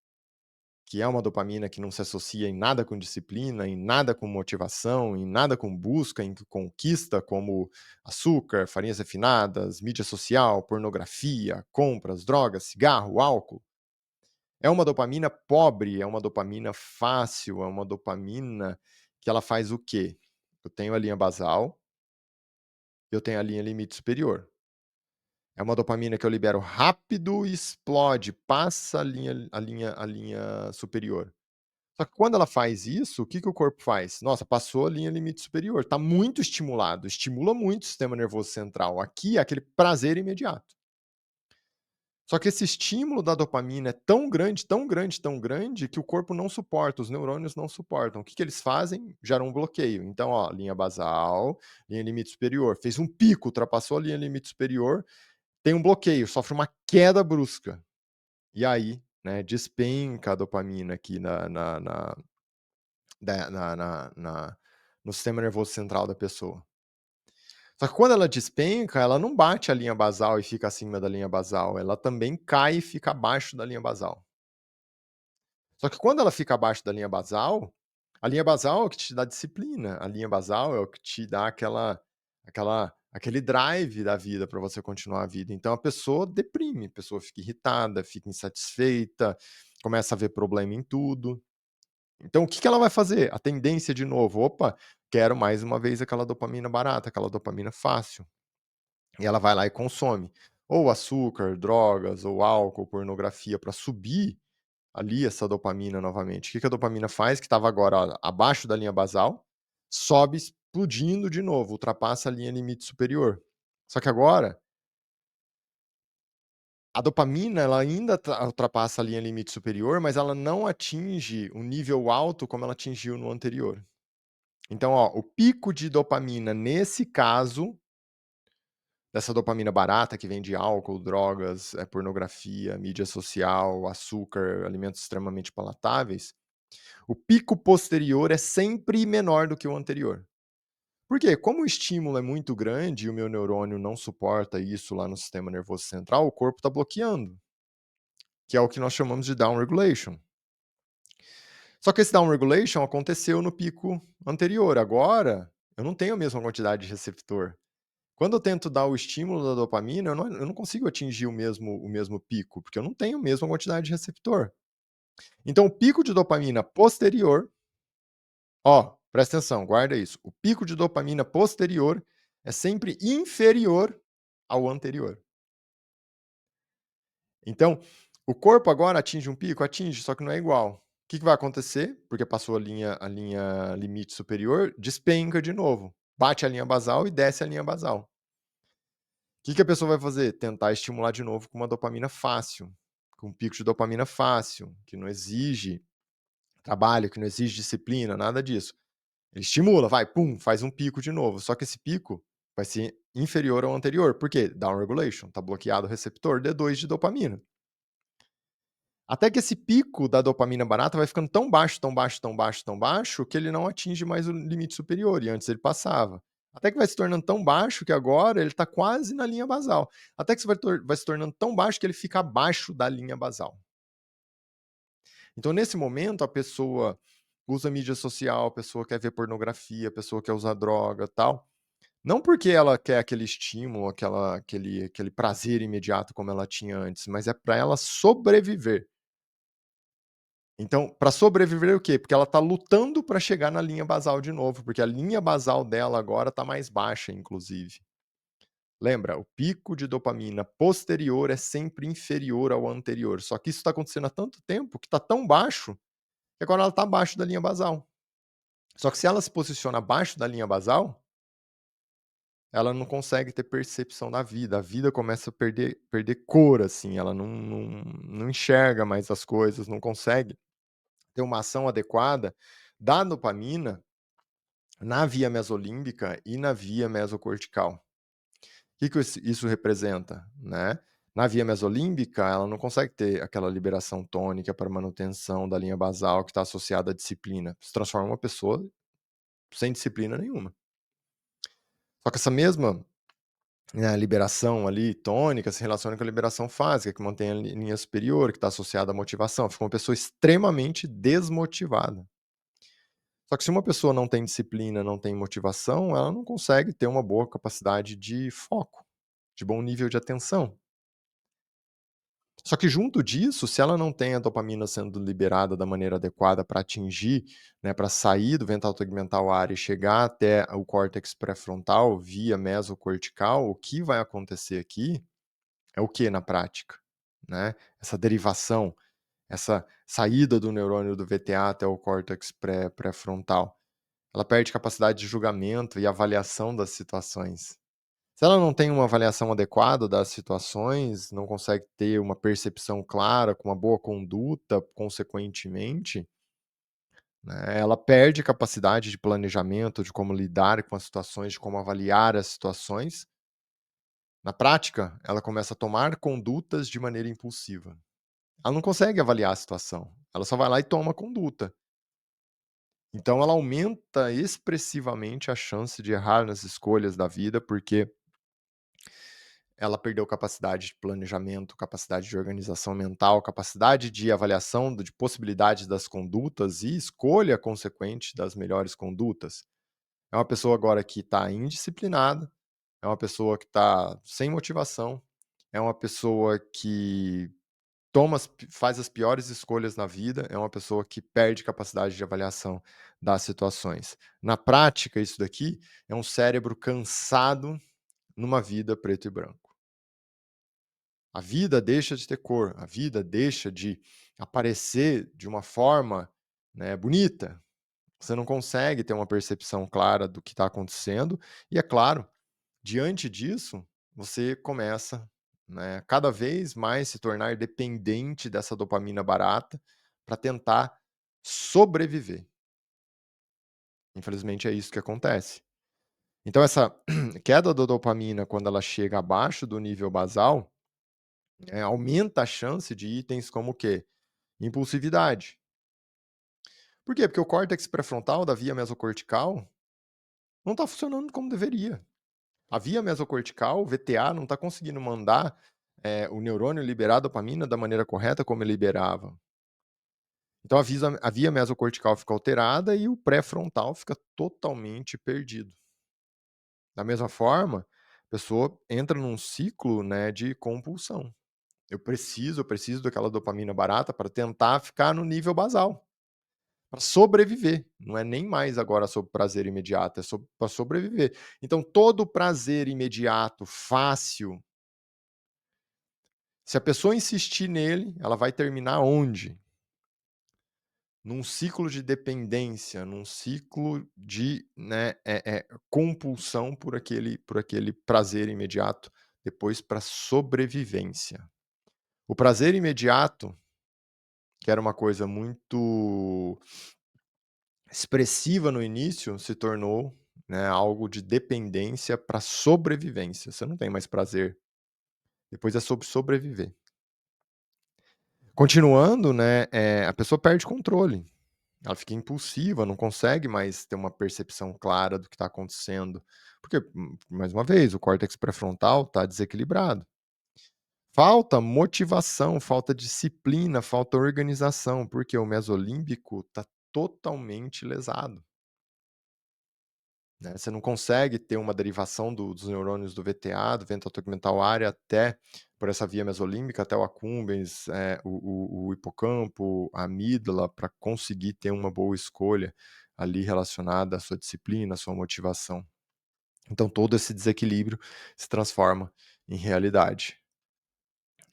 Speaker 1: que é uma dopamina que não se associa em nada com disciplina, em nada com motivação, em nada com busca, em conquista, como açúcar, farinhas refinadas, mídia social, pornografia, compras, drogas, cigarro, álcool. É uma dopamina pobre, é uma dopamina fácil, é uma dopamina que ela faz o quê? Eu tenho a linha basal, eu tenho a linha limite superior. É uma dopamina que eu libero rápido e explode, passa a linha superior. Só que quando ela faz isso, o que que o corpo faz? Nossa, passou a linha limite superior, está muito estimulado, estimula muito o sistema nervoso central. Aqui é aquele prazer imediato. Só que esse estímulo da dopamina é tão grande, tão grande, tão grande, que o corpo não suporta, os neurônios não suportam. O que que eles fazem? Geram um bloqueio. Então, ó, linha basal, linha limite superior, fez um pico, ultrapassou a linha limite superior, tem um bloqueio, sofre uma queda brusca. E aí, né, despenca a dopamina aqui da na na na no sistema nervoso central da pessoa. Só que quando ela despenca, ela não bate a linha basal e fica acima da linha basal, ela também cai e fica abaixo da linha basal. Só que quando ela fica abaixo da linha basal, a linha basal é o que te dá disciplina, a linha basal é o que te dá aquele drive da vida para você continuar a vida. Então a pessoa deprime, a pessoa fica irritada, fica insatisfeita, começa a ver problema em tudo. Então o que que ela vai fazer? A tendência de novo: "Opa, quero mais uma vez aquela dopamina barata, aquela dopamina fácil". E ela vai lá e consome ou açúcar, drogas, ou álcool, pornografia para subir ali essa dopamina novamente. O que que a dopamina faz? Que estava agora abaixo da linha basal, sobe explodindo de novo, ultrapassa a linha limite superior. Só que agora, a dopamina ela ainda ultrapassa a linha limite superior, mas ela não atinge um nível alto como ela atingiu no anterior. Então, ó, o pico de dopamina nesse caso, dessa dopamina barata que vem de álcool, drogas, pornografia, mídia social, açúcar, alimentos extremamente palatáveis, o pico posterior é sempre menor do que o anterior. Por quê? Como o estímulo é muito grande e o meu neurônio não suporta isso lá no sistema nervoso central, o corpo está bloqueando, que é o que nós chamamos de down regulation. Só que esse down regulation aconteceu no pico anterior. Agora, eu não tenho a mesma quantidade de receptor. Quando eu tento dar o estímulo da dopamina, eu não consigo atingir o mesmo pico, porque eu não tenho a mesma quantidade de receptor. Então, o pico de dopamina posterior, ó, presta atenção, guarda isso. O pico de dopamina posterior é sempre inferior ao anterior. Então, o corpo agora atinge um pico? Atinge, só que não é igual. O que vai acontecer? Porque passou a linha limite superior, despenca de novo. Bate a linha basal e desce a linha basal. O que a pessoa vai fazer? Tentar estimular de novo com uma dopamina fácil, com um pico de dopamina fácil, que não exige trabalho, que não exige disciplina, nada disso. Ele estimula, vai, pum, faz um pico de novo. Só que esse pico vai ser inferior ao anterior. Por quê? Down regulation, tá bloqueado o receptor D2 de dopamina. Até que esse pico da dopamina barata vai ficando tão baixo, tão baixo, tão baixo, tão baixo, que ele não atinge mais o limite superior, e antes ele passava. Até que vai se tornando tão baixo que agora ele está quase na linha basal. Até que vai se tornando tão baixo que ele fica abaixo da linha basal. Então, nesse momento, a pessoa usa mídia social, a pessoa quer ver pornografia, a pessoa quer usar droga tal. Não porque ela quer aquele estímulo, aquele prazer imediato como ela tinha antes, mas é para ela sobreviver. Então, para sobreviver o quê? Porque ela está lutando para chegar na linha basal de novo, porque a linha basal dela agora está mais baixa, inclusive. Lembra, o pico de dopamina posterior é sempre inferior ao anterior. Só que isso está acontecendo há tanto tempo que está tão baixo que agora ela está abaixo da linha basal. Só que se ela se posiciona abaixo da linha basal, ela não consegue ter percepção da vida. A vida começa a perder cor, assim. Ela não enxerga mais as coisas, não consegue ter uma ação adequada da dopamina na via mesolímbica e na via mesocortical. O que isso representa, né? Na via mesolímbica, ela não consegue ter aquela liberação tônica para manutenção da linha basal que está associada à disciplina. Se transforma uma pessoa sem disciplina nenhuma. Só que essa mesma, né, liberação ali tônica se relaciona com a liberação fásica, que mantém a linha superior, que está associada à motivação. Fica uma pessoa extremamente desmotivada. Só que se uma pessoa não tem disciplina, não tem motivação, ela não consegue ter uma boa capacidade de foco, de bom nível de atenção. Só que junto disso, se ela não tem a dopamina sendo liberada da maneira adequada para atingir, né, para sair do ventral tegmental área e chegar até o córtex pré-frontal via mesocortical, o que vai acontecer aqui é o que na prática, né? Essa derivação, essa saída do neurônio do VTA até o córtex pré-frontal. Ela perde capacidade de julgamento e avaliação das situações. Se ela não tem uma avaliação adequada das situações, não consegue ter uma percepção clara, com uma boa conduta, consequentemente, né, ela perde capacidade de planejamento, de como lidar com as situações, de como avaliar as situações. Na prática, ela começa a tomar condutas de maneira impulsiva. Ela não consegue avaliar a situação, ela só vai lá e toma conduta. Então ela aumenta expressivamente a chance de errar nas escolhas da vida, porque ela perdeu capacidade de planejamento, capacidade de organização mental, capacidade de avaliação de possibilidades das condutas e escolha consequente das melhores condutas. É uma pessoa agora que está indisciplinada, é uma pessoa que está sem motivação, é uma pessoa que faz as piores escolhas na vida, é uma pessoa que perde capacidade de avaliação das situações. Na prática, isso daqui é um cérebro cansado numa vida preto e branco. A vida deixa de ter cor, a vida deixa de aparecer de uma forma, né, bonita. Você não consegue ter uma percepção clara do que está acontecendo, e é claro, diante disso, você começa, né, cada vez mais se tornar dependente dessa dopamina barata para tentar sobreviver. Infelizmente é isso que acontece. Então essa queda da dopamina quando ela chega abaixo do nível basal, aumenta a chance de itens como o quê? Impulsividade. Por quê? Porque o córtex pré-frontal da via mesocortical, Não está funcionando como deveria. A via mesocortical, o VTA, não está conseguindo mandar, o neurônio liberar dopamina da maneira correta como ele liberava. Então a via mesocortical fica alterada e o pré-frontal fica totalmente perdido. Da mesma forma, a pessoa entra num ciclo, né, de compulsão. Eu preciso daquela dopamina barata para tentar ficar no nível basal, para sobreviver. Não é nem mais agora sobre prazer imediato, é para sobreviver. Então todo prazer imediato, fácil, se a pessoa insistir nele, ela vai terminar onde? Num ciclo de dependência, num ciclo de, né, compulsão por aquele prazer imediato, depois para sobrevivência. O prazer imediato, que era uma coisa muito expressiva no início, se tornou, né, algo de dependência para sobrevivência. Você não tem mais prazer, depois é sobre sobreviver. Continuando, né, a pessoa perde controle. Ela fica impulsiva, não consegue mais ter uma percepção clara do que está acontecendo, porque, mais uma vez, o córtex pré-frontal está desequilibrado. Falta motivação, falta disciplina, falta organização, porque o mesolímbico está totalmente lesado, né. Você não consegue ter uma derivação dos neurônios do VTA, do ventral tegmental área, até por essa via mesolímbica, até o accumbens, o hipocampo, a amígdala, para conseguir ter uma boa escolha ali relacionada à sua disciplina, à sua motivação. Então todo esse desequilíbrio se transforma em realidade.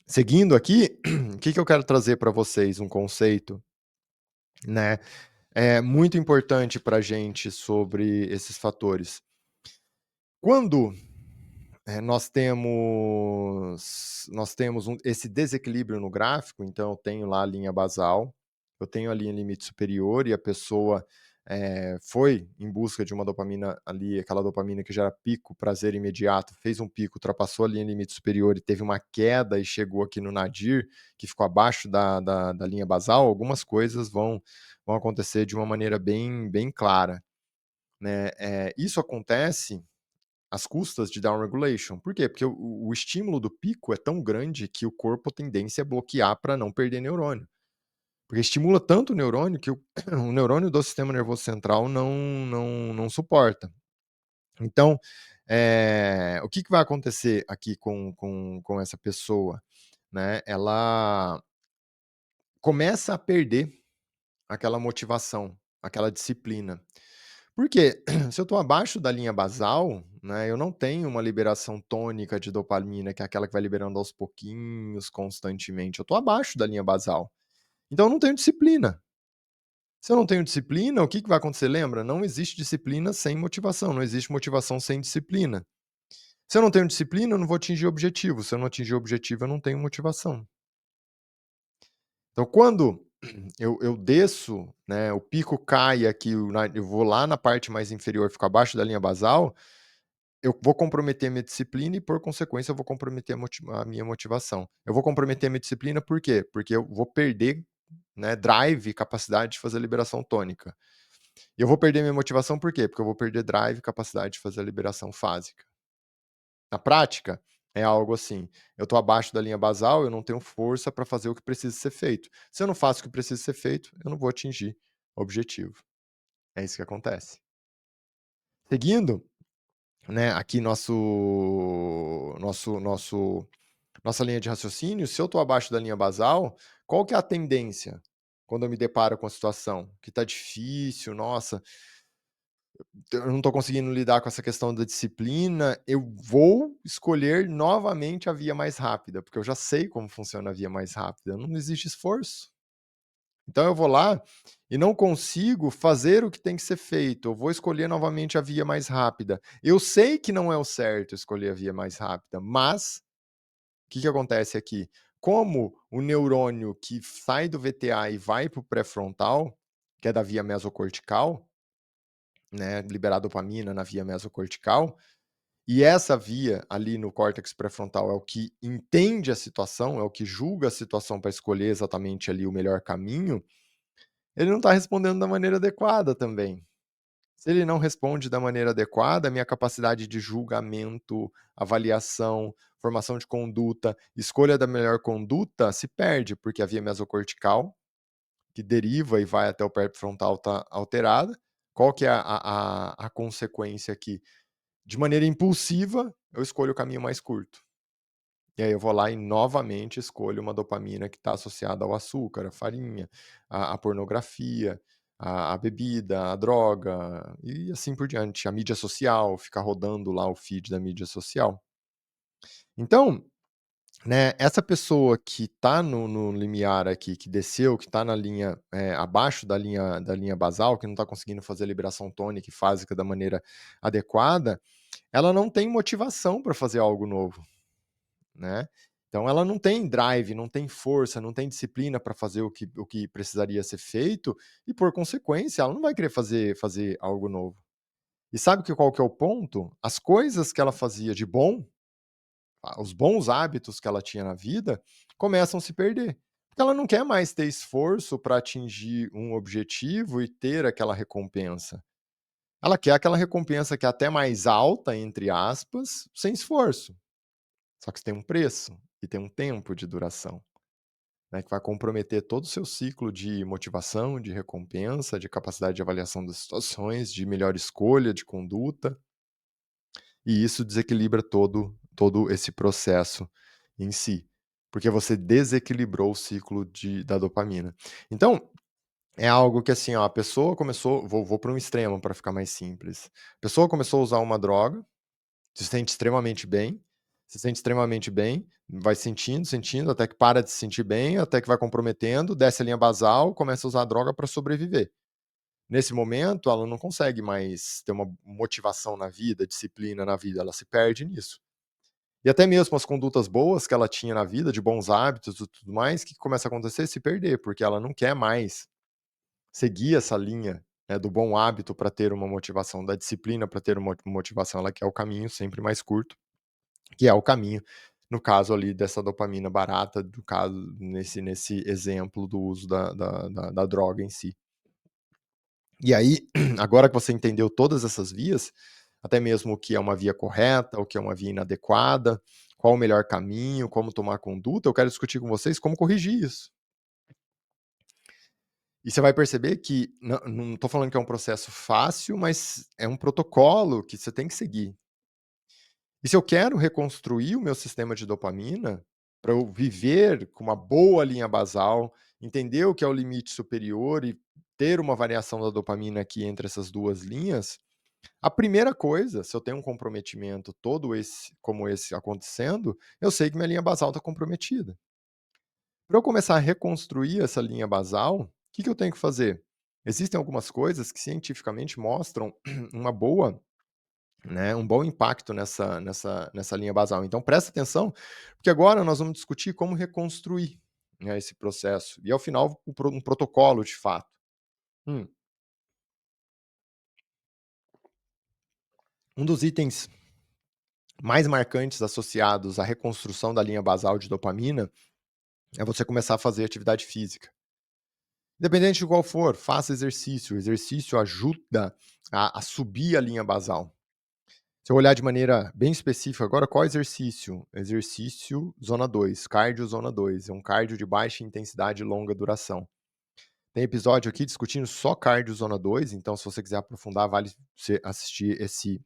Speaker 1: Seguindo aqui, o que eu quero trazer para vocês? Um conceito, né, muito importante para a gente sobre esses fatores. Quando nós temos esse desequilíbrio no gráfico, então eu tenho lá a linha basal, eu tenho a linha limite superior e a pessoa, foi em busca de uma dopamina ali, aquela dopamina que gera pico, prazer imediato, fez um pico, ultrapassou a linha limite superior e teve uma queda e chegou aqui no nadir, que ficou abaixo da linha basal, algumas coisas vão acontecer de uma maneira bem clara, né. Isso acontece às custas de down regulation. Por quê? Porque o estímulo do pico é tão grande que o corpo tem tendência a bloquear para não perder neurônio. Porque estimula tanto o neurônio que o o neurônio do sistema nervoso central não suporta. Então, o que vai acontecer aqui com essa pessoa, né, ela começa a perder aquela motivação, aquela disciplina. Porque se eu estou abaixo da linha basal, né, eu não tenho uma liberação tônica de dopamina, que é aquela que vai liberando aos pouquinhos, constantemente. Eu estou abaixo da linha basal. Então eu não tenho disciplina. Se eu não tenho disciplina, o que vai acontecer? Lembra? Não existe disciplina sem motivação, não existe motivação sem disciplina. Se eu não tenho disciplina, eu não vou atingir o objetivo. Se eu não atingir o objetivo, eu não tenho motivação. Então, quando eu desço, né, o pico cai aqui, eu vou lá na parte mais inferior, fico abaixo da linha basal, eu vou comprometer minha disciplina e, por consequência, eu vou comprometer a minha motivação. Eu vou comprometer a minha disciplina por quê? Porque eu vou perder, né, drive, capacidade de fazer liberação tônica. E eu vou perder minha motivação por quê? Porque eu vou perder drive, capacidade de fazer a liberação fásica. Na prática, é algo assim: eu estou abaixo da linha basal, eu não tenho força para fazer o que precisa ser feito. Se eu não faço o que precisa ser feito, eu não vou atingir o objetivo. É isso que acontece. Seguindo, né, aqui nossa linha de raciocínio, se eu estou abaixo da linha basal, qual que é a tendência quando eu me deparo com a situação? Que está difícil, nossa, eu não estou conseguindo lidar com essa questão da disciplina, eu vou escolher novamente a via mais rápida, porque eu já sei como funciona a via mais rápida, não existe esforço. Então eu vou lá e não consigo fazer o que tem que ser feito, eu vou escolher novamente a via mais rápida. Eu sei que não é o certo escolher a via mais rápida, mas o que acontece aqui? Como o neurônio que sai do VTA e vai para o pré-frontal, que é da via mesocortical, né, liberar dopamina na via mesocortical, e essa via ali no córtex pré-frontal é o que entende a situação, é o que julga a situação para escolher exatamente ali o melhor caminho, ele não está respondendo da maneira adequada também. Se ele não responde da maneira adequada, a minha capacidade de julgamento, avaliação, formação de conduta, escolha da melhor conduta se perde, porque a via mesocortical, que deriva e vai até o pré-frontal, está alterada. Qual que é a consequência aqui? De maneira impulsiva, eu escolho o caminho mais curto. E aí eu vou lá e novamente escolho uma dopamina que está associada ao açúcar, à farinha, à pornografia, à bebida, à droga e assim por diante. A mídia social, ficar rodando lá o feed da mídia social. Então, né, essa pessoa que está no limiar aqui, que desceu, que está na linha, abaixo da linha basal, que não está conseguindo fazer a liberação tônica e fásica da maneira adequada, ela não tem motivação para fazer algo novo. Né? Então ela não tem drive, não tem força, não tem disciplina para fazer o que precisaria ser feito e, por consequência, ela não vai querer fazer algo novo. E sabe qual que é o ponto? As coisas que ela fazia de bom, os bons hábitos que ela tinha na vida, começam a se perder. Porque ela não quer mais ter esforço para atingir um objetivo e ter aquela recompensa. Ela quer aquela recompensa que é até mais alta, entre aspas, sem esforço. Só que isso tem um preço e tem um tempo de duração, né, que vai comprometer todo o seu ciclo de motivação, de recompensa, de capacidade de avaliação das situações, de melhor escolha de conduta, e isso desequilibra todo esse processo em si, porque você desequilibrou o ciclo da dopamina. Então, é algo que assim, ó, a pessoa começou, vou para um extremo para ficar mais simples. A pessoa começou a usar uma droga, se sente extremamente bem, vai sentindo, sentindo, até que para de se sentir bem, até que vai comprometendo, desce a linha basal, começa a usar a droga para sobreviver. Nesse momento, ela não consegue mais ter uma motivação na vida, disciplina na vida, ela se perde nisso. E até mesmo as condutas boas que ela tinha na vida, de bons hábitos e tudo mais, o que começa a acontecer? Se perder, porque ela não quer mais seguir essa linha, né, do bom hábito para ter uma motivação, da disciplina para ter uma motivação, ela quer o caminho sempre mais curto, que é o caminho, no caso ali dessa dopamina barata, do caso nesse exemplo do uso da droga em si. E aí, agora que você entendeu todas essas vias, até mesmo o que é uma via correta, o que é uma via inadequada, qual o melhor caminho, como tomar conduta, eu quero discutir com vocês como corrigir isso. E você vai perceber que não estou falando que é um processo fácil, mas é um protocolo que você tem que seguir. E se eu quero reconstruir o meu sistema de dopamina, para eu viver com uma boa linha basal, entender o que é o limite superior e ter uma variação da dopamina aqui entre essas duas linhas, a primeira coisa, se eu tenho um comprometimento todo esse como esse acontecendo, eu sei que minha linha basal está comprometida. Para eu começar a reconstruir essa linha basal, o que eu tenho que fazer? Existem algumas coisas que cientificamente mostram uma boa, né, um bom impacto nessa linha basal. Então presta atenção, porque agora nós vamos discutir como reconstruir, né, esse processo. E ao final um protocolo de fato. Hum, um dos itens mais marcantes associados à reconstrução da linha basal de dopamina é você começar a fazer atividade física. Independente de qual for, faça exercício. O exercício ajuda a subir a linha basal. Se eu olhar de maneira bem específica agora, qual exercício? Exercício zona 2, cardio zona 2. É um cardio de baixa intensidade e longa duração. Tem episódio aqui discutindo só cardio zona 2, então se você quiser aprofundar, vale você assistir esse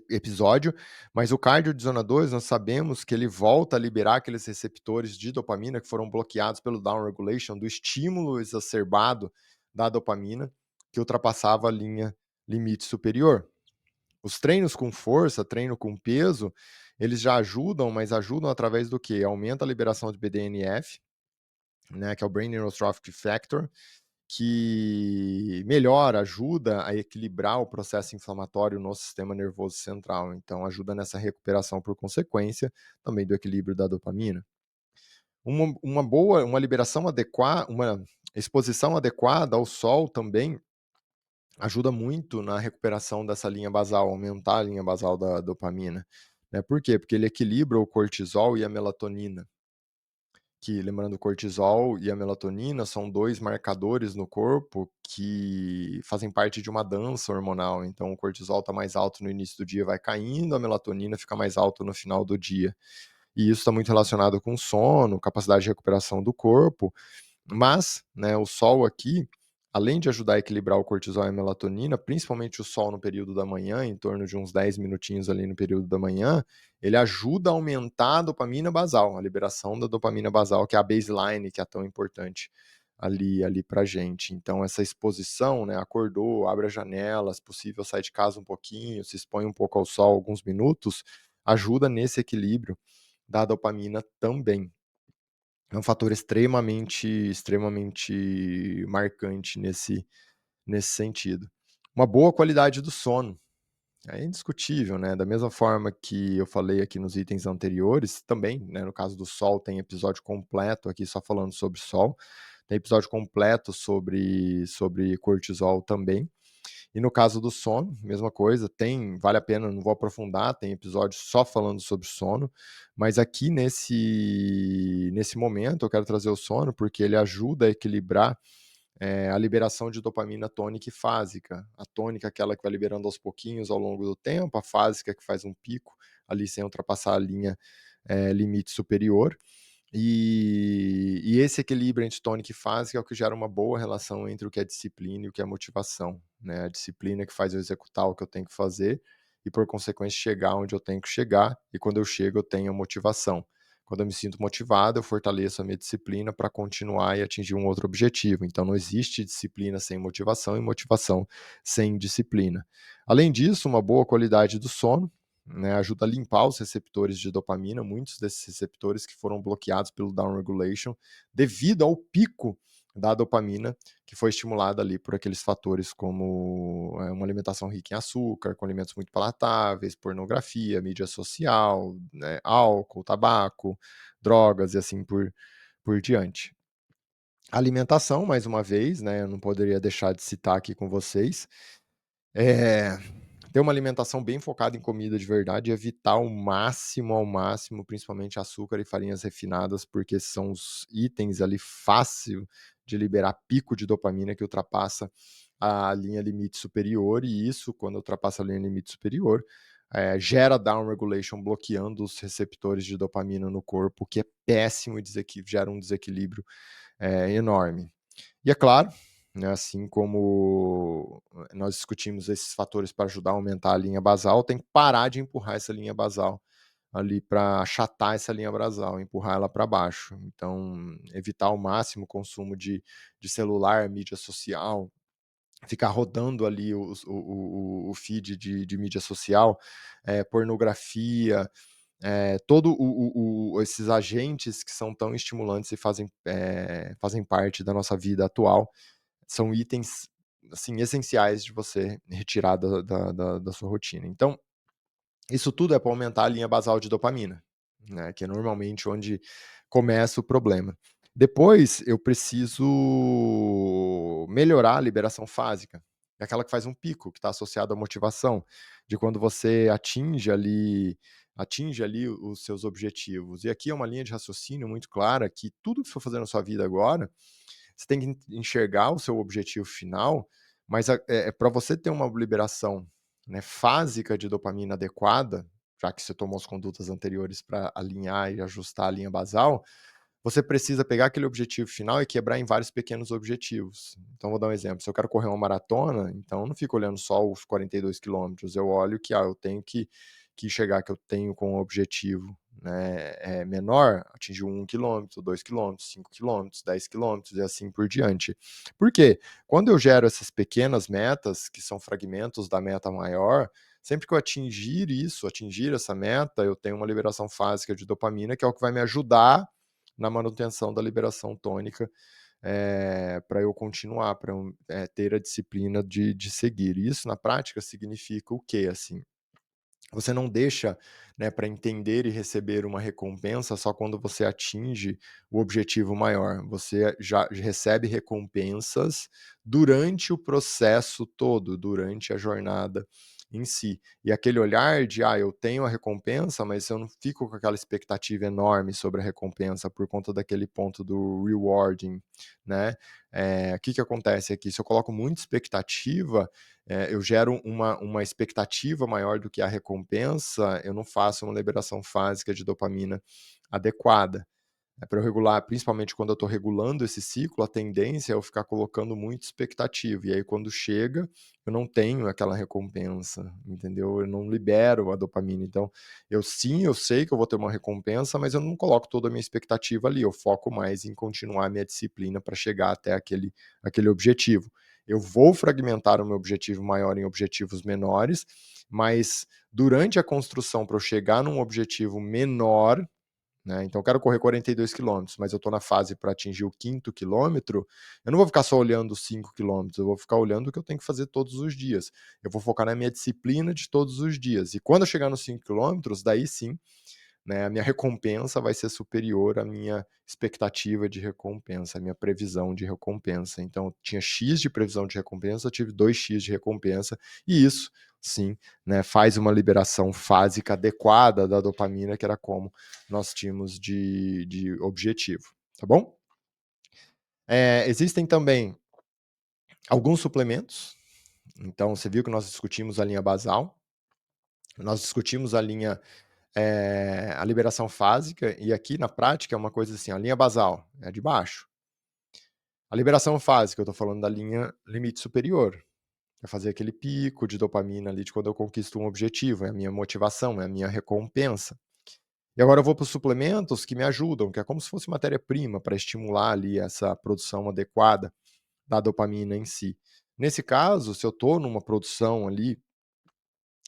Speaker 1: episódio, mas o cardio de zona 2, nós sabemos que ele volta a liberar aqueles receptores de dopamina que foram bloqueados pelo down regulation, do estímulo exacerbado da dopamina, que ultrapassava a linha limite superior. Os treinos com força, treino com peso, eles já ajudam, mas ajudam através do quê? Aumenta a liberação de BDNF, né, que é o Brain Neurotrophic Factor, que melhora, ajuda a equilibrar o processo inflamatório no sistema nervoso central. Então, ajuda nessa recuperação por consequência também do equilíbrio da dopamina. Uma liberação adequada, uma exposição adequada ao sol também ajuda muito na recuperação dessa linha basal, aumentar a linha basal da dopamina. Né? Por quê? Porque ele equilibra o cortisol e a melatonina. que, lembrando, o cortisol e a melatonina são 2 marcadores no corpo que fazem parte de uma dança hormonal. Então o cortisol está mais alto no início do dia, vai caindo, a melatonina fica mais alta no final do dia. E isso está muito relacionado com sono, capacidade de recuperação do corpo, mas, né, o sol aqui, além de ajudar a equilibrar o cortisol e a melatonina, principalmente o sol no período da manhã, em torno de uns 10 minutinhos ali no período da manhã, ele ajuda a aumentar a dopamina basal, a liberação da dopamina basal, que é a baseline, que é tão importante ali pra gente. Então essa exposição, né, acordou, abre a janela, se possível sai de casa um pouquinho, se expõe um pouco ao sol alguns minutos, ajuda nesse equilíbrio da dopamina também. É um fator extremamente marcante nesse sentido. Uma boa qualidade do sono, é indiscutível, né, da mesma forma que eu falei aqui nos itens anteriores, também, né, no caso do sol tem episódio completo aqui só falando sobre sol, tem episódio completo sobre cortisol também. E no caso do sono, mesma coisa, vale a pena, não vou aprofundar, tem episódio só falando sobre sono, mas aqui nesse momento eu quero trazer o sono, porque ele ajuda a equilibrar, a liberação de dopamina tônica e fásica. A tônica é aquela que vai liberando aos pouquinhos ao longo do tempo, a fásica que faz um pico ali sem ultrapassar a linha, limite superior. E esse equilíbrio entre tônica e fásica é o que gera uma boa relação entre o que é disciplina e o que é motivação, né? A disciplina que faz eu executar o que eu tenho que fazer e, por consequência, chegar onde eu tenho que chegar, e quando eu chego, eu tenho motivação. Quando eu me sinto motivado, eu fortaleço a minha disciplina para continuar e atingir um outro objetivo. Então, não existe disciplina sem motivação e motivação sem disciplina. Além disso, uma boa qualidade do sono, né, ajuda a limpar os receptores de dopamina, muitos desses receptores que foram bloqueados pelo downregulation devido ao pico da dopamina que foi estimulada ali por aqueles fatores como uma alimentação rica em açúcar, com alimentos muito palatáveis, pornografia, mídia social, né, álcool, tabaco, drogas e assim por diante. Alimentação, mais uma vez, né, eu não poderia deixar de citar aqui com vocês, é, ter uma alimentação bem focada em comida de verdade e evitar ao máximo, principalmente açúcar e farinhas refinadas, porque são os itens ali fácil de liberar pico de dopamina que ultrapassa a linha limite superior, e isso, quando ultrapassa a linha limite superior, gera downregulation, bloqueando os receptores de dopamina no corpo, que é péssimo e gera um desequilíbrio enorme. E é claro, né, assim como nós discutimos esses fatores para ajudar a aumentar a linha basal, tem que parar de empurrar essa linha basal ali para achatar essa linha basal, empurrar ela para baixo. Então, evitar ao máximo o consumo de celular, mídia social, ficar rodando ali o feed de mídia social, pornografia, todo esses agentes que são tão estimulantes e fazem parte da nossa vida atual, são itens, assim, essenciais de você retirar da sua rotina. Então, isso tudo é para aumentar a linha basal de dopamina, né, que é normalmente onde começa o problema. Depois eu preciso melhorar a liberação fásica, é aquela que faz um pico, que está associada à motivação, de quando você atinge ali os seus objetivos. E aqui é uma linha de raciocínio muito clara que tudo que você for fazer na sua vida agora, você tem que enxergar o seu objetivo final, mas para você ter uma liberação, né, fásica de dopamina adequada, já que você tomou as condutas anteriores para alinhar e ajustar a linha basal, você precisa pegar aquele objetivo final e quebrar em vários pequenos objetivos. Então, vou dar um exemplo. Se eu quero correr uma maratona, então eu não fico olhando só os 42 quilômetros, eu olho que eu tenho que chegar, que eu tenho com um objetivo, né, menor, atingir 1 quilômetro, 2 quilômetros, 5 quilômetros, 10 quilômetros e assim por diante. Por quê? Quando eu gero essas pequenas metas, que são fragmentos da meta maior, sempre que eu atingir essa meta, eu tenho uma liberação fásica de dopamina, que é o que vai me ajudar na manutenção da liberação tônica, para eu continuar, para eu ter a disciplina de seguir. E isso na prática significa o quê? Assim, você não deixa, né, para entender e receber uma recompensa só quando você atinge o objetivo maior. Você já recebe recompensas durante o processo todo, durante a jornada em si. E aquele olhar de: "Ah, eu tenho a recompensa, mas eu não fico com aquela expectativa enorme sobre a recompensa por conta daquele ponto do rewarding", né. O que que acontece aqui? Se eu coloco muita expectativa, eu gero uma expectativa maior do que a recompensa, eu não faço uma liberação fásica de dopamina adequada. Para eu regular, principalmente quando eu estou regulando esse ciclo, a tendência é eu ficar colocando muita expectativa, e aí quando chega, eu não tenho aquela recompensa, entendeu? Eu não libero a dopamina, então, eu sei que eu vou ter uma recompensa, mas eu não coloco toda a minha expectativa ali, eu foco mais em continuar a minha disciplina para chegar até aquele objetivo. Eu vou fragmentar o meu objetivo maior em objetivos menores, mas durante a construção para eu chegar num objetivo menor, né, então eu quero correr 42 quilômetros, mas eu estou na fase para atingir o quinto quilômetro, eu não vou ficar só olhando os 5 quilômetros, eu vou ficar olhando o que eu tenho que fazer todos os dias. Eu vou focar na minha disciplina de todos os dias. E quando eu chegar nos 5 quilômetros, daí sim, né, a minha recompensa vai ser superior à minha expectativa de recompensa, à minha previsão de recompensa. Então, eu tinha X de previsão de recompensa, eu tive 2x de recompensa, e isso sim, né, faz uma liberação fásica adequada da dopamina, que era como nós tínhamos de objetivo, tá bom? Existem também alguns suplementos, então você viu que nós discutimos a linha basal, nós discutimos a liberação fásica, e aqui na prática é uma coisa assim, a linha basal é a de baixo. A liberação fásica, eu estou falando da linha limite superior, é fazer aquele pico de dopamina ali de quando eu conquisto um objetivo, é a minha motivação, é a minha recompensa. E agora eu vou para os suplementos que me ajudam, que é como se fosse matéria-prima para estimular ali essa produção adequada da dopamina em si. Nesse caso, se eu estou numa produção ali,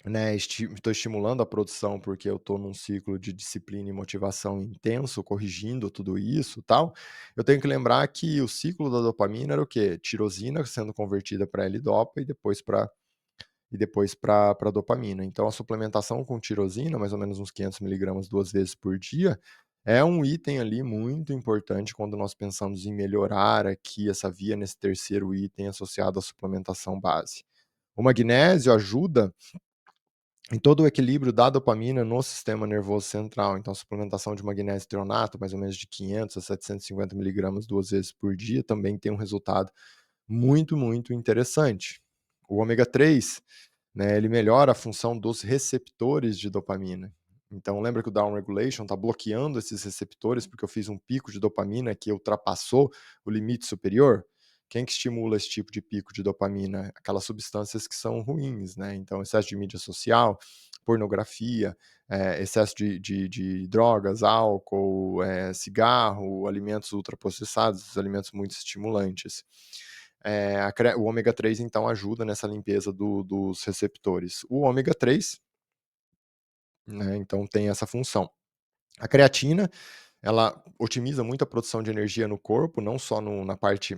Speaker 1: né, estou estimulando a produção, porque eu estou num ciclo de disciplina e motivação intenso, corrigindo tudo isso, tal, eu tenho que lembrar que o ciclo da dopamina era o quê? Tirosina sendo convertida para L-dopa e depois para dopamina. Então a suplementação com tirosina, mais ou menos uns 500 miligramas 2 vezes por dia, é um item ali muito importante quando nós pensamos em melhorar aqui essa via nesse terceiro item associado à suplementação base. O magnésio ajuda em todo o equilíbrio da dopamina no sistema nervoso central. Então, a suplementação de magnésio treonato, mais ou menos de 500 a 750 miligramas 2 vezes por dia, também tem um resultado muito, muito interessante. O ômega 3, né, ele melhora a função dos receptores de dopamina. Então, lembra que o down regulation está bloqueando esses receptores porque eu fiz um pico de dopamina que ultrapassou o limite superior? Quem que estimula esse tipo de pico de dopamina? Aquelas substâncias que são ruins, né? Então, excesso de mídia social, pornografia, excesso de drogas, álcool, cigarro, alimentos ultraprocessados, alimentos muito estimulantes. O ômega 3 então ajuda nessa limpeza dos receptores. O ômega 3, né, então tem essa função. A creatina, ela otimiza muito a produção de energia no corpo, não só na parte,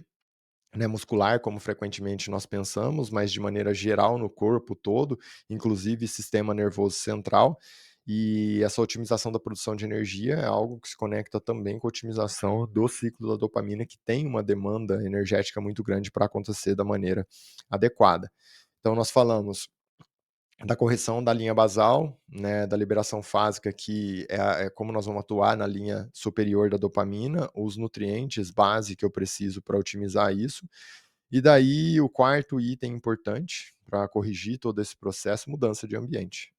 Speaker 1: né, muscular, como frequentemente nós pensamos, mas de maneira geral no corpo todo, inclusive sistema nervoso central. E essa otimização da produção de energia é algo que se conecta também com a otimização do ciclo da dopamina, que tem uma demanda energética muito grande para acontecer da maneira adequada. Então, nós falamos da correção da linha basal, né, da liberação fásica, que é como nós vamos atuar na linha superior da dopamina, os nutrientes base que eu preciso para otimizar isso. E daí o quarto item importante para corrigir todo esse processo, mudança de ambiente.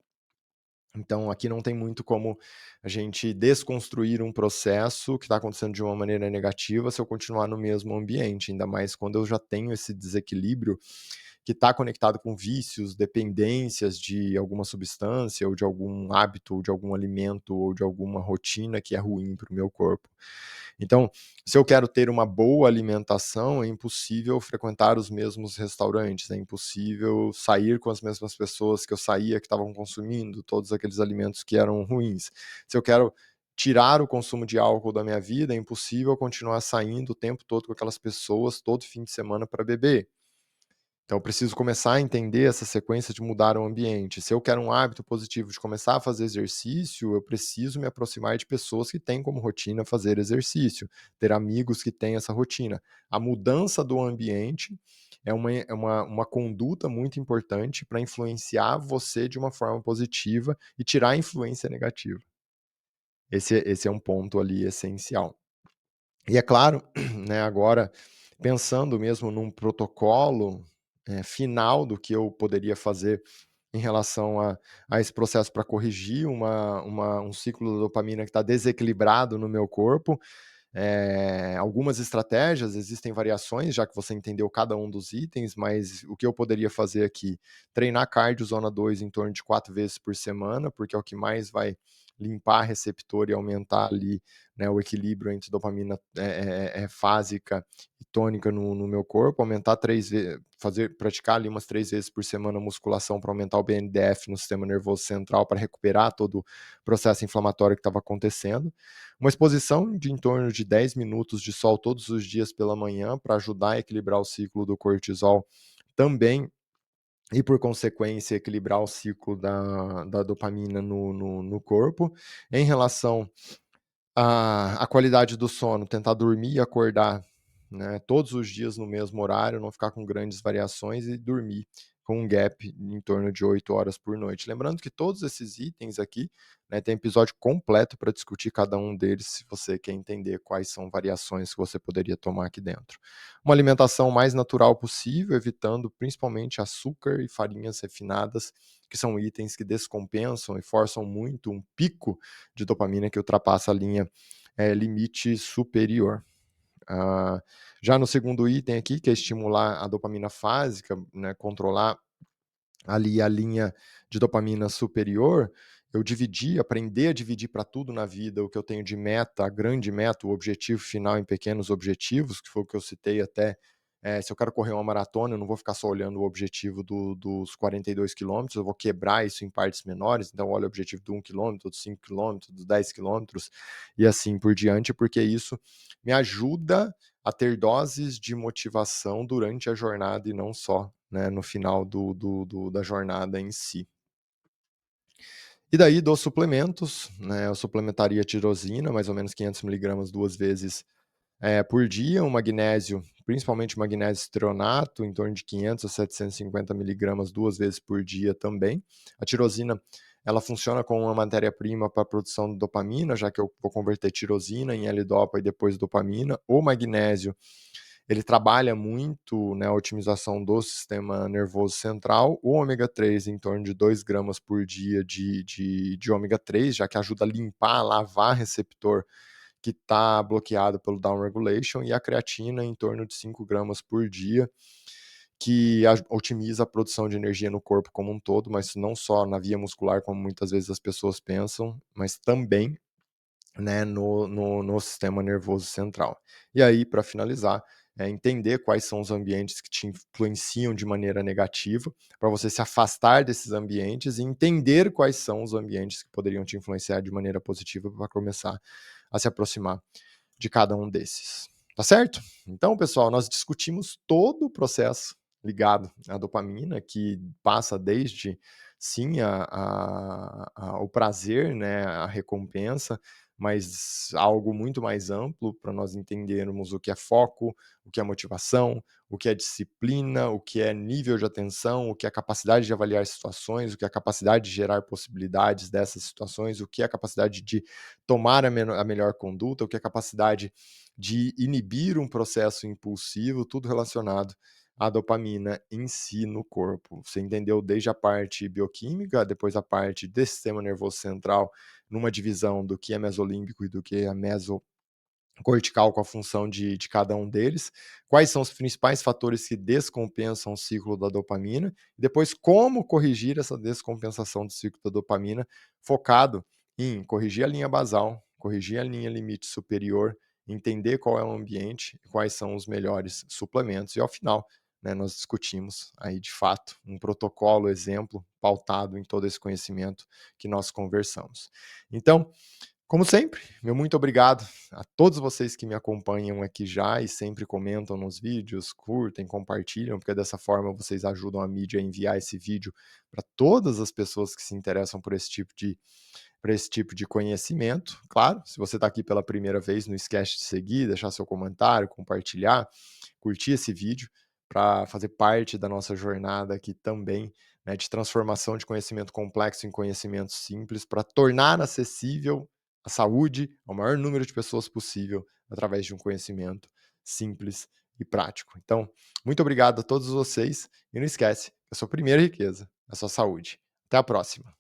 Speaker 1: Então aqui não tem muito como a gente desconstruir um processo que está acontecendo de uma maneira negativa se eu continuar no mesmo ambiente, ainda mais quando eu já tenho esse desequilíbrio que está conectado com vícios, dependências de alguma substância, ou de algum hábito, ou de algum alimento, ou de alguma rotina que é ruim para o meu corpo. Então, se eu quero ter uma boa alimentação, é impossível frequentar os mesmos restaurantes, é impossível sair com as mesmas pessoas que eu saía, que estavam consumindo todos aqueles alimentos que eram ruins. Se eu quero tirar o consumo de álcool da minha vida, é impossível continuar saindo o tempo todo com aquelas pessoas, todo fim de semana para beber. Então eu preciso começar a entender essa sequência de mudar o ambiente. Se eu quero um hábito positivo de começar a fazer exercício, eu preciso me aproximar de pessoas que têm como rotina fazer exercício, ter amigos que têm essa rotina. A mudança do ambiente é uma conduta muito importante para influenciar você de uma forma positiva e tirar a influência negativa. Esse é um ponto ali essencial. E é claro, né, agora pensando mesmo num protocolo, final do que eu poderia fazer em relação a esse processo para corrigir um ciclo da dopamina que está desequilibrado no meu corpo, algumas estratégias, existem variações, já que você entendeu cada um dos itens, mas o que eu poderia fazer aqui? Treinar cardio zona 2 em torno de 4 vezes por semana, porque é o que mais vai limpar receptor e aumentar ali, né, o equilíbrio entre dopamina fásica e tônica no meu corpo, aumentar 3 vezes, praticar ali umas 3 vezes por semana musculação para aumentar o BNDF no sistema nervoso central, para recuperar todo o processo inflamatório que estava acontecendo. Uma exposição de em torno de 10 minutos de sol todos os dias pela manhã para ajudar a equilibrar o ciclo do cortisol também e, por consequência, equilibrar o ciclo da dopamina no corpo. Em relação à qualidade do sono, tentar dormir e acordar, né, todos os dias no mesmo horário, não ficar com grandes variações e dormir com um gap em torno de 8 horas por noite. Lembrando que todos esses itens aqui, né, tem episódio completo para discutir cada um deles, se você quer entender quais são variações que você poderia tomar aqui dentro. Uma alimentação mais natural possível, evitando principalmente açúcar e farinhas refinadas, que são itens que descompensam e forçam muito um pico de dopamina que ultrapassa a linha limite superior. Ah, já no segundo item aqui, que é estimular a dopamina fásica, né, controlar ali a linha de dopamina superior, eu aprender a dividir para tudo na vida o que eu tenho de meta, a grande meta, o objetivo final em pequenos objetivos, que foi o que eu citei até. Se eu quero correr uma maratona, eu não vou ficar só olhando o objetivo dos 42 quilômetros, eu vou quebrar isso em partes menores, então olha o objetivo do 1 quilômetro, dos 5 quilômetros, dos 10 quilômetros, e assim por diante, porque isso me ajuda a ter doses de motivação durante a jornada e não só, né, no final da jornada em si. E daí dos suplementos, né, eu suplementaria tirosina, mais ou menos 500 miligramas 2 vezes por dia, o magnésio, principalmente magnésio citronato, em torno de 500 a 750 miligramas 2 vezes por dia também. A tirosina, ela funciona como uma matéria-prima para a produção de dopamina, já que eu vou converter tirosina em L-dopa e depois dopamina. O magnésio, ele trabalha muito, né, a otimização do sistema nervoso central. O ômega 3, em torno de 2 gramas por dia de ômega 3, já que ajuda a limpar, a lavar receptor que está bloqueado pelo down regulation, e a creatina em torno de 5 gramas por dia, que otimiza a produção de energia no corpo como um todo, mas não só na via muscular, como muitas vezes as pessoas pensam, mas também, né, no sistema nervoso central. E aí, para finalizar, entender quais são os ambientes que te influenciam de maneira negativa, para você se afastar desses ambientes e entender quais são os ambientes que poderiam te influenciar de maneira positiva para começar a se aproximar de cada um desses. Tá certo? Então, pessoal, nós discutimos todo o processo ligado à dopamina, que passa desde, sim, o prazer, né, a recompensa, mas algo muito mais amplo para nós entendermos o que é foco, o que é motivação, o que é disciplina, o que é nível de atenção, o que é capacidade de avaliar situações, o que é a capacidade de gerar possibilidades dessas situações, o que é a capacidade de tomar a melhor conduta, o que é a capacidade de inibir um processo impulsivo, tudo relacionado à dopamina em si no corpo. Você entendeu desde a parte bioquímica, depois a parte do sistema nervoso central, numa divisão do que é mesolímbico e do que é cortical, com a função de cada um deles, quais são os principais fatores que descompensam o ciclo da dopamina, e depois como corrigir essa descompensação do ciclo da dopamina, focado em corrigir a linha basal, corrigir a linha limite superior, entender qual é o ambiente, quais são os melhores suplementos, e ao final, né, nós discutimos aí de fato um protocolo, exemplo, pautado em todo esse conhecimento que nós conversamos. Então, Como sempre, meu muito obrigado a todos vocês que me acompanham aqui já e sempre comentam nos vídeos, curtem, compartilham, porque dessa forma vocês ajudam a mídia a enviar esse vídeo para todas as pessoas que se interessam por esse tipo de conhecimento. Claro, se você está aqui pela primeira vez, não esquece de seguir, deixar seu comentário, compartilhar, curtir esse vídeo para fazer parte da nossa jornada aqui também, né, de transformação de conhecimento complexo em conhecimento simples, para tornar acessível a saúde ao maior número de pessoas possível através de um conhecimento simples e prático. Então, muito obrigado a todos vocês e não esquece, a sua primeira riqueza é a sua saúde. Até a próxima.